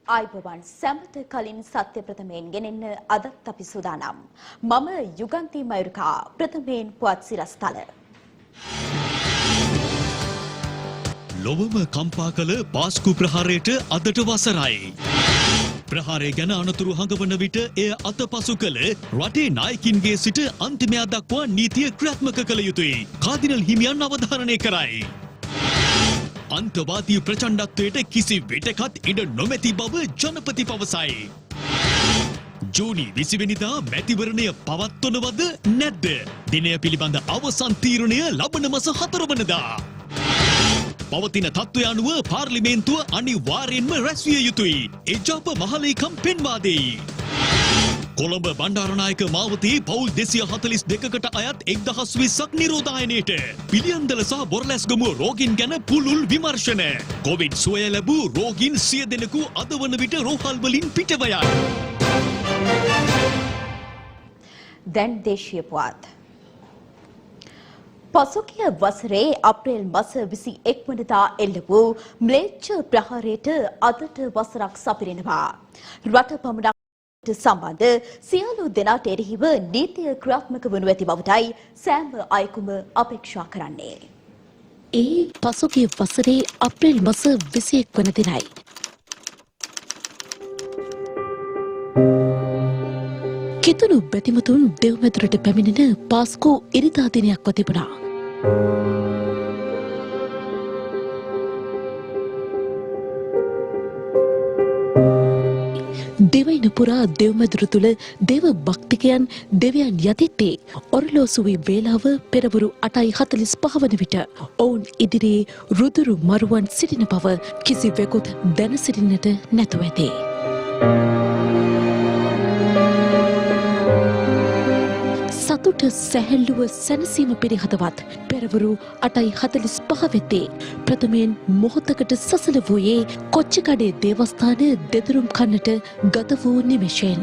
ආයිබෝවන් සැමට කලින් සත්‍ය ප්‍රථමයෙන් ගෙනෙන්න අදත් අපි සූදානම්. මම යුගන්ති මයුරිකා ප්‍රථමයෙන් පුවත් සිරස්තල. ලොවම කම්පා කළ පාස්කු ප්‍රහාරයට අදට වසරයි. ප්‍රහාරය ගැන අනතුරු හඟවන විට එය අතපසු කළ රටේ නායකින්ගේ සිට අන්තිමයා දක්වා නීතිය ක්‍රියාත්මක කළ යුතුයි. කාදිනල් හිමියන් අවධාරණය කරයි. අන්තවාදී ප්‍රචණ්ඩත්වයට කිසි විටකත් ඉඩ නොමැති බව ජනපති පවසයි. ජූනි 20 වෙනිදා මැතිවරණය පවත්වනවද නැද්ද? දිනය පිළිබඳ අවසන් තීරණය ලබන මාස 4 වෙනිදා. පවතින තත්ත්වය අනුව පාර්ලිමේන්තුව අනිවාර්යෙන්ම රැස්විය යුතුයි. එජාප මහලේකම් පෙන්වා දෙයි. කොළඹ බණ්ඩාරනායක මාවතේ පවුල් 242කට අයත් 1020ක් නිරෝධායනයට. පිළියන්දල සහ බොරලැස්ගමුව රෝගීන් ගැන පුළුල් විමර්ශන. කොවිඩ් සුවය ලැබූ රෝගීන් 100 දෙනෙකු අද වන විට රෝහල් වලින් පිටව යයි. දැන් දේශීය පුවත්. පසුගිය වසරේ අප්‍රේල් මාස 21 වෙනිදා එල්ල වූ ම්ලේච්ඡ ප්‍රහාරයට අදට වසරක් සපිරෙනවා. රට පමණක් සම්බන්ධ සියලු දෙනාට එරෙහිව නීතිය ක්‍රියාත්මක වනු ඇති බවටයි සෑම අයෙකුම අපේක්ෂා කරන්නේ. ඒ පසුගිය වසරේ අප්‍රේල් මාස 21 වන දිනයි. කිතුණු බැතිමතුන් දෙව්මැදුරට පැමිණෙන පාස්කු ඉරිදා දිනයක්ව තිබුණා. දෙවයින පුරා දෙව්මැදුර තුළ දේව භක්තිකයන් දෙවියන් යතිත්තේ ඔරලෝසුවේ වේලාව පෙරවරු 8:45 වන විට ඔවුන් ඉදිරියේ රුදුරු මරුවන් සිටින බව කිසිවෙකුත් දැන සිටින්නට නැතුව ඇතේ. සතුට සැහැල්ලුව සැනසීම පිරිහතවත් පෙරවරු 8:45 වෙද්දී ප්‍රථමයෙන් මොහොතකට සසල වූයේ කොච්චිකඩේ දේවස්ථාන දෙදරුම් කන්නට ගත වූ නිමේෂයෙන්.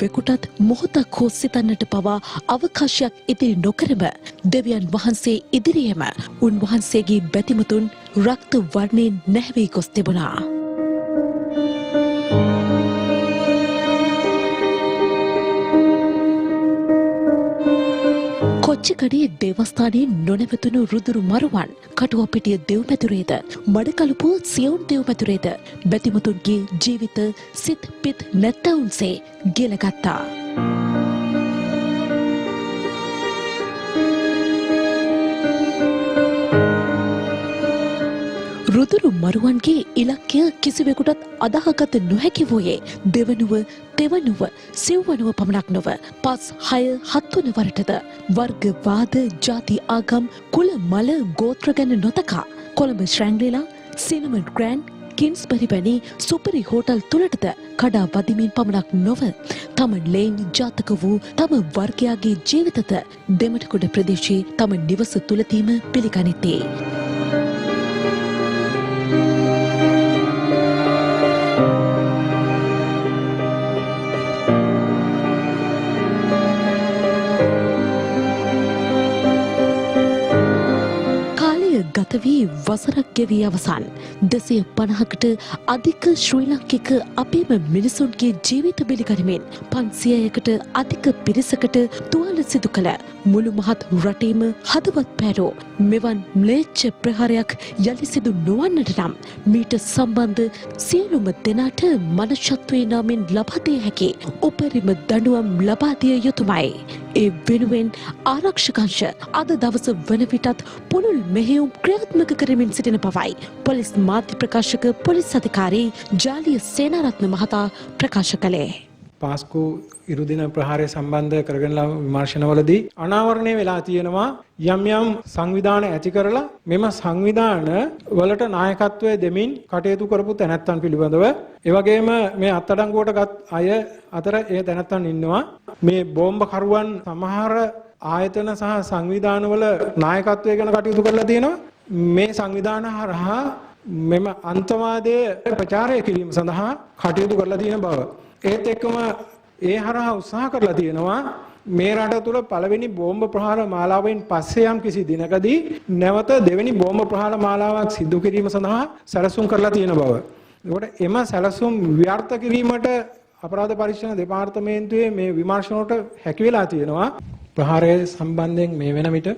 වෙකුටත් මොහොතක් හෝ සිතන්නට පවා අවකාශයක් ඉදිරි නොකරම දෙවියන් වහන්සේ ඉදිරියේම උන්වහන්සේගේ බැතිමතුන් රක්ත වර්ණයෙන් නැහැවී ගොස් තිබුණා. කොච්චිකඩේ දේවස්ථානයේ නොනැවතුණු රුදුරු මරුවන් කටුවපිටිය දෙව්මැදුරේද මඩකලපුව සියොන් දෙව්මැදුරේද බැතිමතුන්ගේ ජීවිත සිත් පිත් නැත්තවුන්සේ ගෙලගත්තා. රුදුරු මරුවන්ගේ ඉලක්කය කිසිවෙකුටත් අදාහගත නොහැකි වූයේ දෙවනුව තෙවනුව සිව්වනුව පමණක් නොව 5, 6, 7 වන වරටද වර්ගවාද ජාති ආගම් කුල මල ගෝත්‍ර ගැන නොතකා කොළඹ ශ්‍රැංග්‍රීලා සිනමන් ග්‍රෑන්ඩ් කින්ස්බරි වැනි සුපරි හෝටල් තුළටද කඩා වදිමින් පමණක් නොව තම ලේන් ජාතක වූ තම වර්ගයාගේ ජීවිතද දෙමටකොඩ ප්‍රදේශයේ තම නිවස තුළදීම පිළිගනිත්තේ. ගත වී වසරක් ගෙවී අවසන් 250කට අධික ශ්‍රී ලාංකික අපේම මිනිසුන්ගේ ජීවිත බිලිගනිමින් 500කට අධික පිරිසකට තුවාල සිදු කළ මුළු මහත් රටේම හදවත් පැරෝ මෙවන් ම්ලේච්ඡ ප්‍රහාරයක් යලි සිදු නොවන්නට නම් මීට සම්බන්ධ සියලුම දෙනාට මනුෂ්‍යත්වයේ නාමයෙන් ලබා දිය හැකි උපරිම දඬුවම් ලබා දිය යුතුමයි. ඒ වෙනුවෙන් ආරක්ෂකංශ අද දවස වන විටත් පුළුල් මෙහෙයුම් ක්‍රියාත්මක කරමින් සිටින බවයි පොලිස් මාධ්‍ය ප්‍රකාශක පොලිස් අධිකාරී ජාලිය සේනාරත්න මහතා ප්‍රකාශ කළේ. පාස්කු ඉරුදින ප්‍රහාරය සම්බන්ධ කරගෙන විමර්ශනවලදී අනාවරණය වෙලා තියෙනවා යම් යම් සංවිධාන ඇති කරලා මෙම සංවිධාන වලට නායකත්වය දෙමින් කටයුතු කරපු තැනැත්තන් පිළිබඳව ඒ වගේම මේ අත්අඩංගුවටගත් අය අතර ඒ තැනැත්තන් ඉන්නවා මේ බෝම්බ කරුවන් සමහර ආයතන සහ සංවිධානවල නායකත්වය ගැන කටයුතු කරලා තියෙනවා මේ සංවිධාන හරහා මෙම අන්තවාදයේ ප්‍රචාරය කිරීම සඳහා කටයුතු කරලා තියෙන බව ඒත් එක්කම ඒ හරහා උත්සාහ කරලා තියෙනවා මේ රට තුළ පළවෙනි බෝම්බ ප්‍රහාර මාලාවෙන් පස්සේ යම් කිසි දිනකදී නැවත දෙවෙනි බෝම්බ ප්‍රහාර මාලාවක් සිදු කිරීම සඳහා සැලසුම් කරලා තියෙන බව. ඒකට එම සැලසුම් ව්‍යර්ථ කිරීමට අපරාධ පරීක්ෂණ දෙපාර්තමේන්තුවේ මේ විමර්ශනවලට හැකි වෙලා තියෙනවා. ප්‍රහාරය සම්බන්ධයෙන් මේ වෙන විට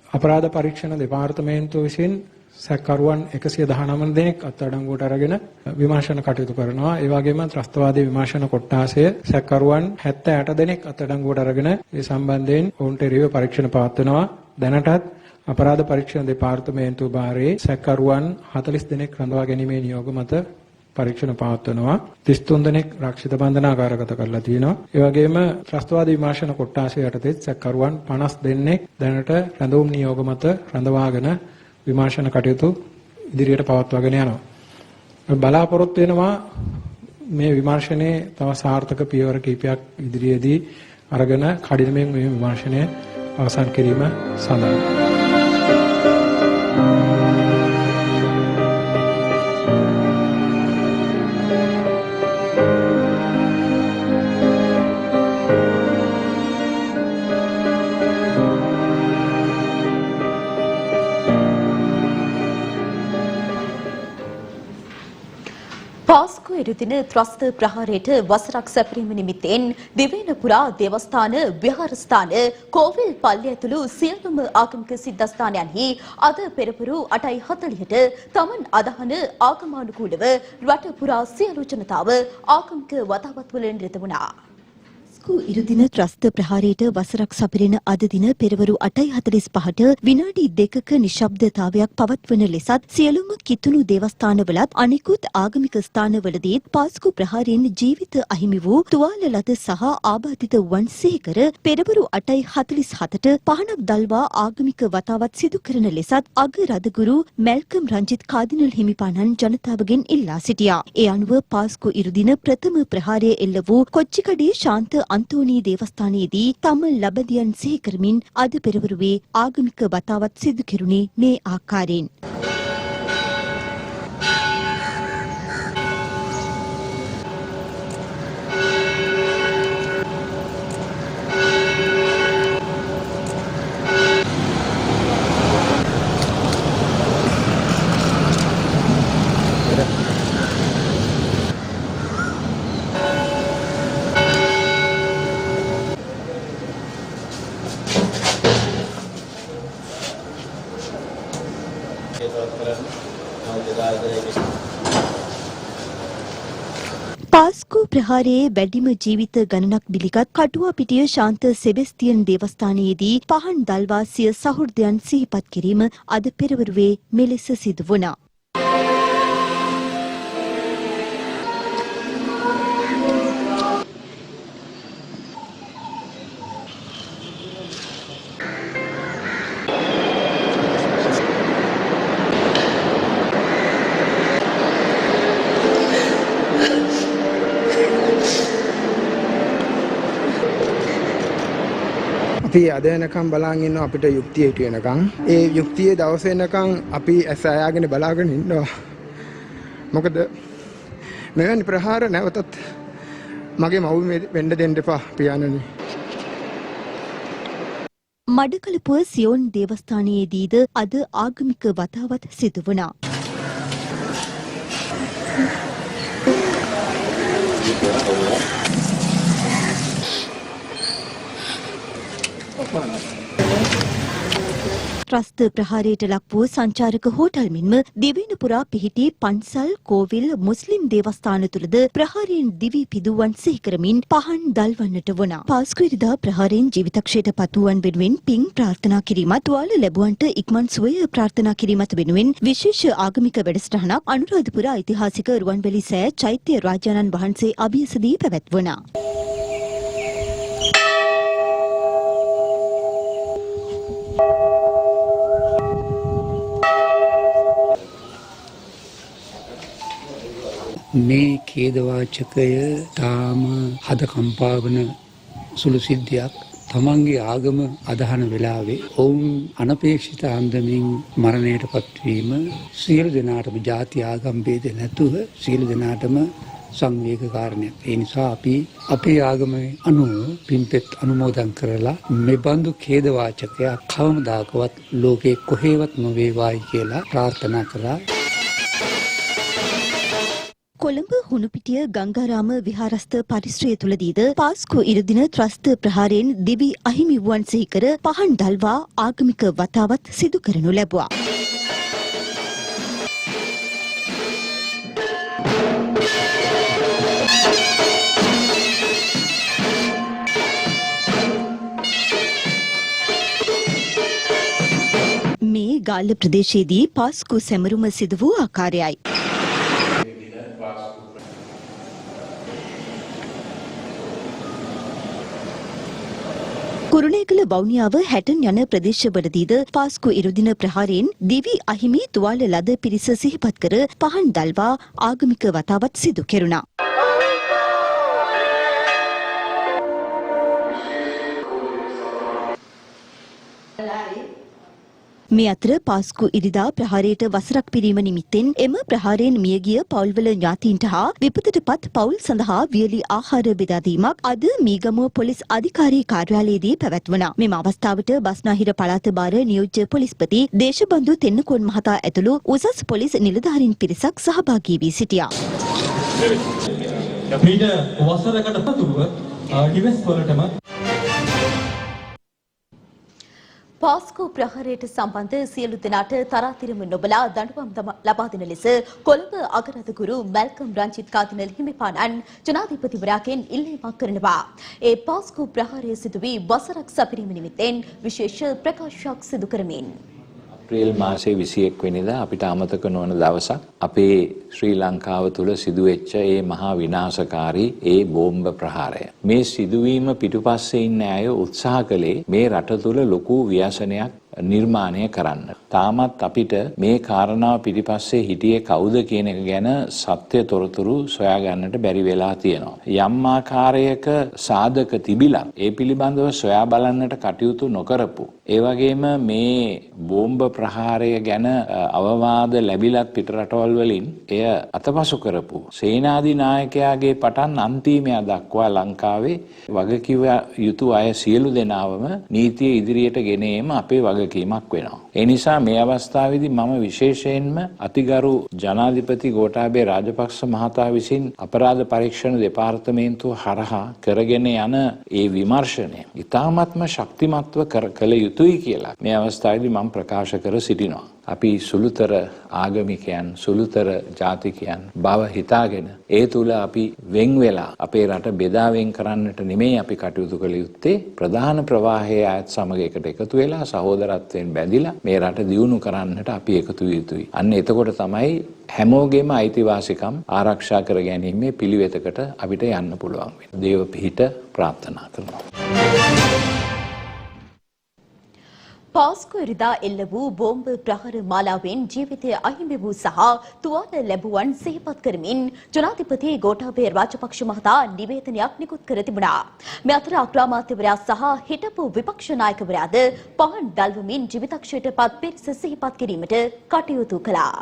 අපරාධ පරීක්ෂණ දෙපාර්තමේන්තුව විසින් සැකකරුවන් 119 දෙනෙක් අත්අඩංගුවට අරගෙන විමර්ශන කටයුතු කරනවා. ඒ වගේම ත්‍රස්තවාදී විමර්ශන කොට්ටාසය සැකකරුවන් 78 දෙනෙක් අත්අඩංගුවට අරගෙන ඒ සම්බන්ධයෙන් ඔවුන්ට එරෙහිව පරීක්ෂණ පවත්වනවා. දැනටත් අපරාධ පරීක්ෂණ දෙපාර්තමේන්තුව භාරයේ සැකකරුවන් 40 දෙනෙක් රඳවා ගැනීමේ නියෝග මත පරීක්ෂණ පවත්වනවා. 33 දෙනෙක් රක්ෂිත බන්ධනාගාරගත කරලා තියෙනවා. ඒ වගේම ත්‍රස්තවාදී විමර්ශන කොට්ටාසය යටතේ සැකකරුවන් 50 දෙනෙක් දැනට රැඳවුම් නියෝග මත රඳවාගෙන විමර්ශන කටයුතු ඉදිරියට පවත්වාගෙන යනවා. බලාපොරොත්තු වෙනවා මේ විමර්ශනයේ තව සාර්ථක පියවර කිහිපයක් ඉදිරියේදී අරගෙන කඩිනමින් මේ විමර්ශනය අවසන් කිරීම සඳහා පාස්කු ඉරුදින ත්‍රස්ත ප්‍රහාරයට වසරක් සැපරීම නිමිත්තෙන් දිවයිනපුරා දේවස්ථාන විහාරස්ථාන කෝවිල් පල්ලිය ඇතුළු සියලුම ආගමික සිද්ධස්ථානයන්හි අද පෙරපුරු 8:40ට තමන් අදහන ආගමානුකූලව රට පුරා සියලු ජනතාව ආගමික වතාවත්වල නිරත වුණා. ඉරුදින ත්‍රස්ත ප්‍රහාරයට වසරක් සපිරෙන අද දින පෙරවරු 8:45ට විනාඩි 2ක නිශ්ශබ්දතාවයක් පවත්වන ලෙසත් සියලුම කිතුණු දේවස්ථානවලත් අනිකුත් ආගමික ස්ථානවලදීත් පාස්කු ප්‍රහාරයෙන් ජීවිත අහිමි වූ තුවාල ලද සහ ආබාධිත වන් සේකර පෙරවරු 8:47ට පහනක් දල්වා ආගමික වතාවත් සිදු කරන ලෙසත් අග රදගුරු මැල්කම් රංජිත් කාදිනල් හිමිපාණන් ජනතාවගෙන් ඉල්ලා සිටියා. ඒ අනුව පාස්කු ඉරුදින ප්‍රථම ප්‍රහාරය එල්ල වූ කොච්චිකඩේ ශාන්ත අන්තෝනී දේවස්ථානයේදී තම ලබදියන් සිහි කරමින් අද පෙරවරුවේ ආගමික වතාවත් සිදු කෙරුණේ මේ ආකාරයෙන්. පාස්කු ප්‍රහාරයේ වැඩිම ජීවිත ගණනක් බිලිගත් කටුවාපිටිය ශාන්ත සෙබස්තියන් දේවස්ථානයේදී පහන් දල්වා සිය සහෘදයන් සිහිපත් කිරීම අද පෙරවරුවේ මෙලෙස සිදු වුණා. අපි අද වෙනකම් බලාගෙන ඉන්නවා අපිට යුක්තිය හිට වෙනකම්. ඒ යුක්තියේ දවස වෙනකම් අපි ඇස අයාගෙන බලාගෙන ඉන්නවා. මොකද මෙවැනි ප්‍රහාර නැවතත් මගේ මව්වේ වෙන්න දෙන්න එපා පියාණනි. මඩකලපුව සියොන් දේවස්ථානයේදීද අද ආගමික වතාවත් සිදු වුණා. ත්‍රස්ත ප්‍රහාරයට ලක් වූ සංචාරක හෝටල් මෙන්ම දිවයින පුරා පිහිටි පන්සල් කෝවිල් මුස්ලිම් දේවස්ථාන තුළද ප්‍රහාරයෙන් දිවි පිදුවන් සිහි කරමින් පහන් දල්වන්නට වුණා. පාස්කු ඉරිදා ප්‍රහාරයෙන් ජීවිතක්ෂයට පතුවන් වෙනුවෙන් පින් ප්‍රාර්ථනා කිරීමත් තුවාල ලැබුවන්ට ඉක්මන් සුවය ප්‍රාර්ථනා කිරීමත් වෙනුවෙන් විශේෂ ආගමික වැඩසටහනක් අනුරාධපුර ඓතිහාසික රුවන්වැලි සෑ චෛත්‍ය රාජානන් වහන්සේ අභියසදී පැවැත්වුණා. මේ ඛේදවාචකය තාම හද කම්පාවන සුළු සිද්ධියක්. තමන්ගේ ආගම අදහන වෙලාවේ ඔවුන් අනපේක්ෂිත අන්දමින් මරණයට පත්වීම සියලු දෙනාටම ಜಾති ආගම් ભેද නැතුව සියලු දෙනාටම සංවේග කාරණයක්. ඒ නිසා අපි අපේ ආගමේ අනුව පින්පෙත් අනුමෝදන් කරලා මේ බඳු ඛේදවාචකයක් කවමදාකවත් ලෝකේ කොහෙවත් නොවේවායි කියලා ප්‍රාර්ථනා කළා. කොළඹ හුණුපිටිය ගංගාරාම විහාරස්ථ පරිශ්‍රය තුලදීද පාස්කු ඉරුදින ත්‍රස්ත ප්‍රහාරයෙන් දිවි අහිමි වූවන් සිහිකර පහන් දල්වා ආගමික වතාවත් සිදු කරනු ලැබුවා. මේ ගාල්ල ප්‍රදේශයේදී පාස්කු සැමරුම සිදු වූ ආකාරයයි. කුරුණෑගල වවුනියාව හැටන් යන ප්‍රදේශවලදීද පාස්කු ඉරුදින ප්‍රහාරයෙන් දිවි අහිමි තුවාල ලද පිරිස සිහිපත් කර පහන් දල්වා ආගමික වතාවත් සිදු කෙරුණා. මේ අතර පාස්කු ඉරිදා ප්‍රහාරයට වසරක් පිරීම නිමිත්තෙන් එම ප්‍රහාරයෙන් මියගිය පවුල්වල ඥාතීන්ට හා විපතටපත් පවුල් සඳහා වියලි ආහාර බෙදා දීමක් අද මීගමුව පොලිස් අධිකාරී කාර්යාලයේදී පැවැත්වුණා. මෙම අවස්ථාවට බස්නාහිර පළාත භාර නියෝජ්‍ය පොලිස්පති දේශබන්දු තෙන්නකෝන් මහතා ඇතුළු උසස් පොලිස් නිලධාරීන් පිරිසක් සහභාගී වී සිටියා. අපිට වසරකට පසුව නිවෙස් වලටම පාස්කු ප්‍රහාරයට සම්බන්ධ සියලු දෙනාට තරාතිරම නොබලා දඬුවම් ලබා දෙන ලෙස කොළඹ අගරාධගුරු මැල්කම් රංජිත් කාදිනල් හිමිපාණන් ජනාධිපතිවරයාගෙන් ඉල්ලීමක් කරනවා. ඒ පාස්කු ප්‍රහාරය සිදු වී වසරක් සපිරීම නිමිත්තෙන් විශේෂ ප්‍රකාශයක් සිදු කරමින් අප්‍රේල් මාසයේ 21 වෙනිදා අපිට අමතක නොවන දවසක් අපේ ශ්‍රී ලංකාව තුල සිදුවෙච්ච ඒ මහා විනාශකාරී ඒ බෝම්බ ප්‍රහාරය. මේ සිදුවීම පිටුපස්සේ ඉන්න අය උත්සාහ කළේ මේ රට තුල ලොකු ව්‍යසනයක් නිර්මාණය කරන්න. තාමත් අපිට මේ කාරණාව පිටිපස්සේ හිටියේ කවුද කියන එක ගැන සත්‍ය තොරතුරු සොයා ගන්නට බැරි වෙලා තියෙනවා. යම් ආකාරයක සාධක තිබිලා ඒ පිළිබඳව සොයා බලන්නට කටයුතු නොකරපු. ඒ වගේම මේ බෝම්බ ප්‍රහාරය ගැන අවවාද ලැබිලත් පිටරටවල් වලින් එය අතපසු කරපු සේනාධි නායකයාගේ පටන් අන්තිමය දක්වා ලංකාවේ වගකිව යුතු අය සියලු දෙනාවම නීතිය ඉදිරියට ගෙන ඒම අපේ වගකීමක් වෙනවා. ඒ නිසා මේ අවස්ථාවේදී මම විශේෂයෙන්ම අතිගරු ජනාධිපති ගෝඨාභය රාජපක්ෂ මහතා විසින් අපරාධ පරීක්ෂණ දෙපාර්තමේන්තුව හරහා කරගෙන යන ඒ විමර්ශනය ඉතාමත්ම ශක්තිමත්ව කළ යුතුයි කියලා මේ අවස්ථාවේදී මම ප්‍රකාශ කර සිටිනවා. අපි සුළුතර ආගමිකයන් සුළුතර ජාතිකයන් බව හිතාගෙන ඒ තුල අපි වෙන් වෙලා අපේ රට බෙදා වෙන් කරන්නට නෙමෙයි අපි කටයුතු කළ යුත්තේ ප්‍රධාන ප්‍රවාහයේ අයත් සමග එකට එකතු වෙලා සහෝදරත්වයෙන් බැඳිලා මේ රට දියුණු කරන්නට අපි එකතු විය යුතුයි. අන්න එතකොට තමයි හැමෝගෙම අයිතිවාසිකම් ආරක්ෂා කර ගැනීමේ පිළිවෙතකට අපිට යන්න පුළුවන් වෙන්නේ. දේව පිහිට ප්‍රාර්ථනා කරනවා. පාස්කු ඉරිදා එල්ල වූ බෝම්බ ප්‍රහාර මාලාවෙන් ජීවිතය අහිමි වූ සහ තුවාල ලැබුවන් සිහිපත් කරමින් ජනාධිපති ගෝඨාභය රාජපක්ෂ මහතා නිවේදනයක් නිකුත් කර තිබුණා. මේ අතර අග්‍රාමාත්‍යවරයා සහ හිටපු විපක්ෂ නායකවරයාද පහන් දල්වමින් ජීවිතක්ෂයට පත් පිරිස සිහිපත් කිරීමට කටයුතු කළා.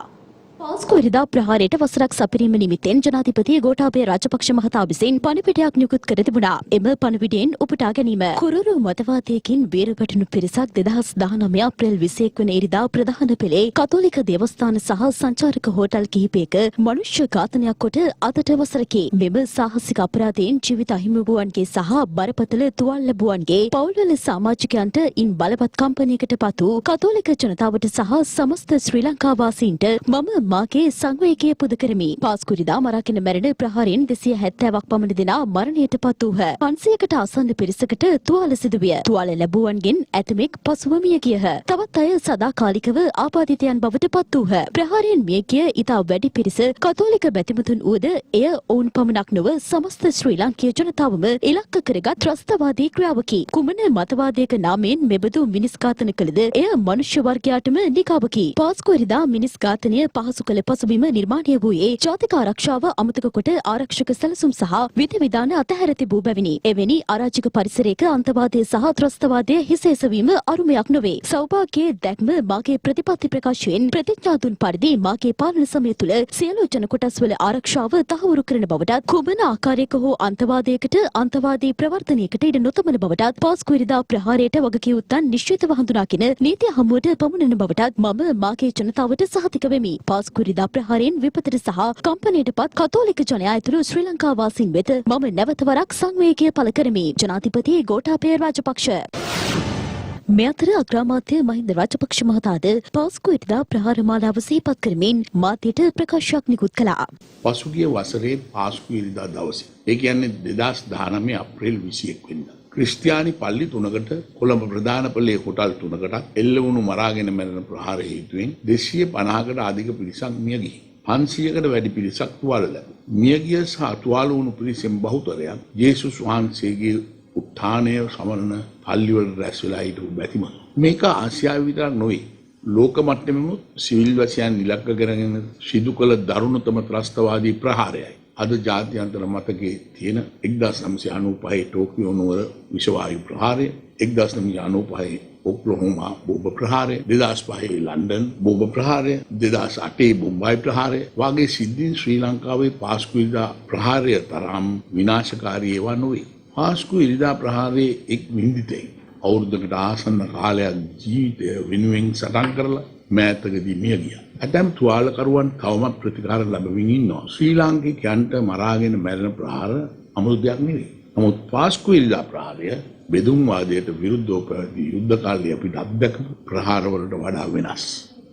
පාස්කු ඉරිදා ප්‍රහාරයට වසරක් සපිරීම නිමිත්තෙන් ජනාධිපති ගෝඨාභය රාජපක්ෂ මහතා විසින් පණිවිඩයක් නිකුත් කර තිබුණා. එම පණිවිඩයෙන් උපුටා ගැනීම කුරුරු මතවාදයකින් බේරපැටුණු පිරිසක් 2019 අප්‍රේල් 21 වන ඉරිදා ප්‍රධාන පෙළේ කතෝලික දේවස්ථාන සහ සංචාරක හෝටල් කිහිපයක මනුෂ්‍ය ඝාතනයක් කොට අදට වසරකි. මෙම සාහසික අපරාධයෙන් ජීවිත අහිමි වූවන්ගේ සහ බරපතල තුවාල ලැබුවන්ගේ පවුල්වල සමාජිකයන්ට ඉන් බලවත් කම්පනයකට පත් වූ කතෝලික ජනතාවට සහ සමස්ත ශ්‍රී ලංකා වාසීන්ට මම මාගේ සංවේගය පුද කරමි. පාස්කුරිදා මරාගෙන මැරෙන ප්‍රහාරයෙන් 270ක් පමණ දෙනා මරණයට පත් වූහ. 500කට ආසන්න පිරිසකට තුවාල සිදුවිය. තුවාල ලැබුවන්ගෙන් ඇතමෙක් පසුව මිය ගියහ. තවත් අය සදාකාලිකව ආබාධිතයන් බවට පත් වූහ. ප්‍රහාරයෙන් මිය ගිය ඉතා වැඩි පිරිස කතෝලික බැතිමතුන් වූද එය ඔවුන් පමණක් නොව සමස්ත ශ්‍රී ලාංකීය ජනතාවම ඉලක්ක කරගත් ත්‍රස්තවාදී ක්‍රියාවකි. කුමන මතවාදයක නාමයෙන් මෙබඳු මිනිස් ඝාතන කළද එය මනුෂ්‍ය වර්ගයාටම නිකාවකි. පාස්කුරිදා මිනිස් ඝාතනය පහසු පහසු කළ පසුබිම නිර්මාණය වූයේ ජාතික ආරක්ෂාව අමතක කොට ආරක්ෂක සැලසුම් සහ විධිවිධාන අතහැර තිබූ බැවිනි. එවැනි අරාජික පරිසරයක අන්තවාදය සහ ත්‍රස්තවාදය හිසෙසවීම අරුමයක් නොවේ. සෞභාග්‍යයේ දැක්ම මාගේ ප්‍රතිපත්ති ප්‍රකාශයෙන් ප්‍රතිඥා දුන් පරිදි මාගේ පාලන සමය තුළ සියලු ජන කොටස්වල ආරක්ෂාව තහවුරු කරන බවටත් කුමන ආකාරයක හෝ අන්තවාදයකට අන්තවාදී ප්‍රවර්තනයකට ඉඩ නොතබන බවටත් පාස්කු ඉරිදා ප්‍රහාරයට වගකියුත්තන් නිශ්චිතව හඳුනාගෙන නීතිය හමුවට පමුණන බවටත් මම මාගේ ජනතාවට සහතික වෙමි. පාස්කු ඉරිදා ප්‍රහාරයෙන් විපතට සහ කම්පනයට පත් කතෝලික ජනයා ඇතුළු ශ්‍රී ලංකා වාසීන් වෙත මම නැවත වරක් සංවේගය පළ කරමි. ජනාධිපති ගෝඨාභය රාජපක්ෂ. මේ අතර අග්‍රාමාත්‍ය මහින්ද රාජපක්ෂ මහතාද පාස්කු ඉරිදා ප්‍රහාර මාලාව සිහිපත් කරමින් මාධ්‍යට ප්‍රකාශයක් නිකුත් කළා. පසුගිය වසරේ පාස්කු ඉරිදා දවසේ ඒ කියන්නේ 2019 අප්‍රේල් 21 වෙනිදා ක්‍රිස්තියානි පල්ලි 3කට කොළඹ ප්‍රධාන පල්ලියේ හොටල් 3කට එල්ලවුණු මරාගෙන මැරෙන ප්‍රහාර හේතුවෙන් 250කට අධික පිරිසක් මිය ගිහින් 500කට වැඩි පිරිසක් තුවාල ලැබුවා. මියගිය සහ තුවාල වුණු පිරිසෙන් බහුතරයක් යේසුස් වහන්සේගේ උත්ථානය සමරන පල්ලිවල රැස් වෙලා හිටපු බැතිමතු. මේක ආසියාව විතරක් නොවේ. ලෝක මට්ටමෙම සිවිල් වැසියන් ඉලක්ක කරගෙන සිදු කළ දරුණුතම ත්‍රස්තවාදී ප්‍රහාරයයි. අද ජාත්‍යන්තර මතකයේ තියෙන 1995 ටෝකියෝ නුවර විෂවායු ප්‍රහාරය, 1995 ඔක්ලහෝමා බෝම්බ ප්‍රහාරය, 2005 ලන්ඩන් බෝම්බ ප්‍රහාරය, 2008 බොම්බයි ප්‍රහාරය වගේ සිද්ධීන් ශ්‍රී ලංකාවේ පාස්කු ඉරිදා ප්‍රහාරය තරම් විනාශකාරී ඒවා නොවේ. පාස්කු ඉරිදා ප්‍රහාරයේ එක් වින්දිතෙක් අවුරුද්දකට ආසන්න කාලයක් ජීවිතය වෙනුවෙන් සටන් කරලා මෑතකදී මිය ගියා. ඇතැම් තුවාලකරුවන් තවමත් ප්‍රතිකාර ලැබමින් ඉන්නවා. ශ්‍රී ලාංකිකයන්ට මරාගෙන මැරෙන ප්‍රහාර අමුතු දෙයක් නෙවෙයි. නමුත් පාස්කු ඉරිදා ප්‍රහාරය බෙදුම්වාදයට විරුද්ධව පැවති යුද්ධ කාලයේ අපිට අත්දැකපු ප්‍රහාරවලට වඩා වෙනස්.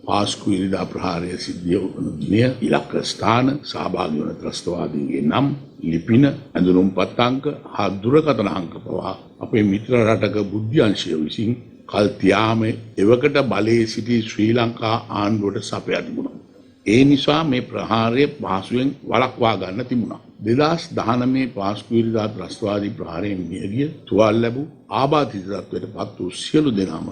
පාස්කු ඉරිදා ප්‍රහාරය සිද්ධ වුණු දිනය ඉලක්ක ස්ථාන සහභාගී වන ත්‍රස්තවාදීන්ගේ නම් ලිපින ඇඳුම්පත් අංක හා දුරකථන අංක පවා අපේ මිත්‍ර රටක බුද්ධි අංශය විසින් කල් තියාම එවකට බලයේ සිටි ශ්‍රී ලංකා ආණ්ඩුවට සපයා තිබුණා. ඒ නිසා මේ ප්‍රහාරය පහසුවෙන් වළක්වා ගන්න තිබුණා. 2019 පාස්කු ඉරිදා ත්‍රස්තවාදී ප්‍රහාරයෙන් මියගිය තුවාල ලැබූ ආබාධිත තත්ත්වයට පත් වූ සියලු දෙනාම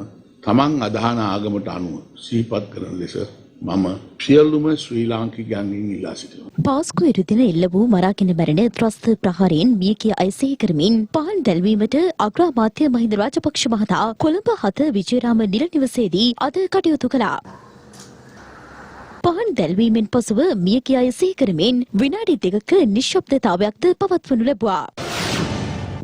තමන් අදහන ආගමට අනුව සිහිපත් කරන ලෙස මම සියලුම ශ්‍රී ලාංකිකයන්ගෙන් ඉල්ලා සිටිනවා. පාස්කු ඉරුදින එල්ල වූ මරාගෙන මැරෙන ත්‍රස්ත ප්‍රහාරයෙන් මියගිය අය සිහි කරමින් පහන් දැල්වීමට අග්‍රාමාත්‍ය මහින්ද රාජපක්ෂ මහතා කොළඹ 7 විජේරාම නිල නිවසේදී අද කටයුතු කළා. පහන් දැල්වීමෙන් පසුව මියගිය අය සිහි කරමින් විනාඩි 2ක නිශ්ශබ්දතාවයක්ද පවත්වනු ලැබුවා.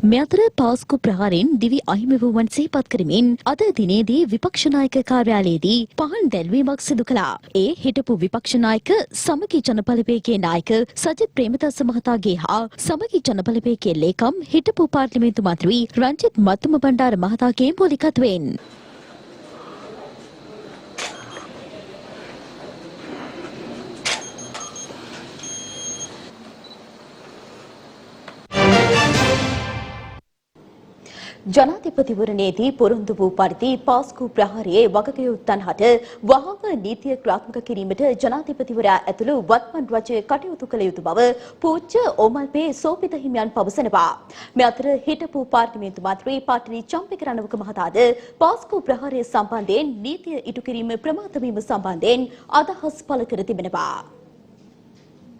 මේ අතර පාස්කු ප්‍රහාරයෙන් දිවි අහිමි වූවන් සිහිපත් කරමින් අද දිනේදී විපක්ෂ නායක කාර්යාලයේදී පහන් දැල්වීමක් සිදු කළා. ඒ හිටපු විපක්ෂ නායක සමගි ජනබලවේගයේ නායක සජිත් ප්‍රේමදාස මහතාගේ හා සමගි ජනබලවේගයේ ලේකම් හිටපු පාර්ලිමේන්තු මන්ත්‍රී රංජිත් මතුම බණ්ඩාර මහතාගේ මූලිකත්වයෙන් ජනාධිපතිවරණයේදී පොරොන්දු වූ පරිදි පාස්කු ප්‍රහාරයේ වගකීම් හට වහාම නීතිය ක්‍රියාත්මක කිරීමට ජනාධිපතිවරයා ඇතුළු වත්මන් රජය කටයුතු කළ යුතු බව පූජ්‍ය ඕමල්පේ සෝපිත හිමියන් පවසනවා. මේ අතර හිටපු පාර්ලිමේන්තු මන්ත්‍රී පාටිලි චම්පික රණවක මහතාද පාස්කු ප්‍රහාරය සම්බන්ධයෙන් නීතිය ඉටු කිරීම ප්‍රමාද වීම සම්බන්ධයෙන් අදහස් පළ කර තිබෙනවා.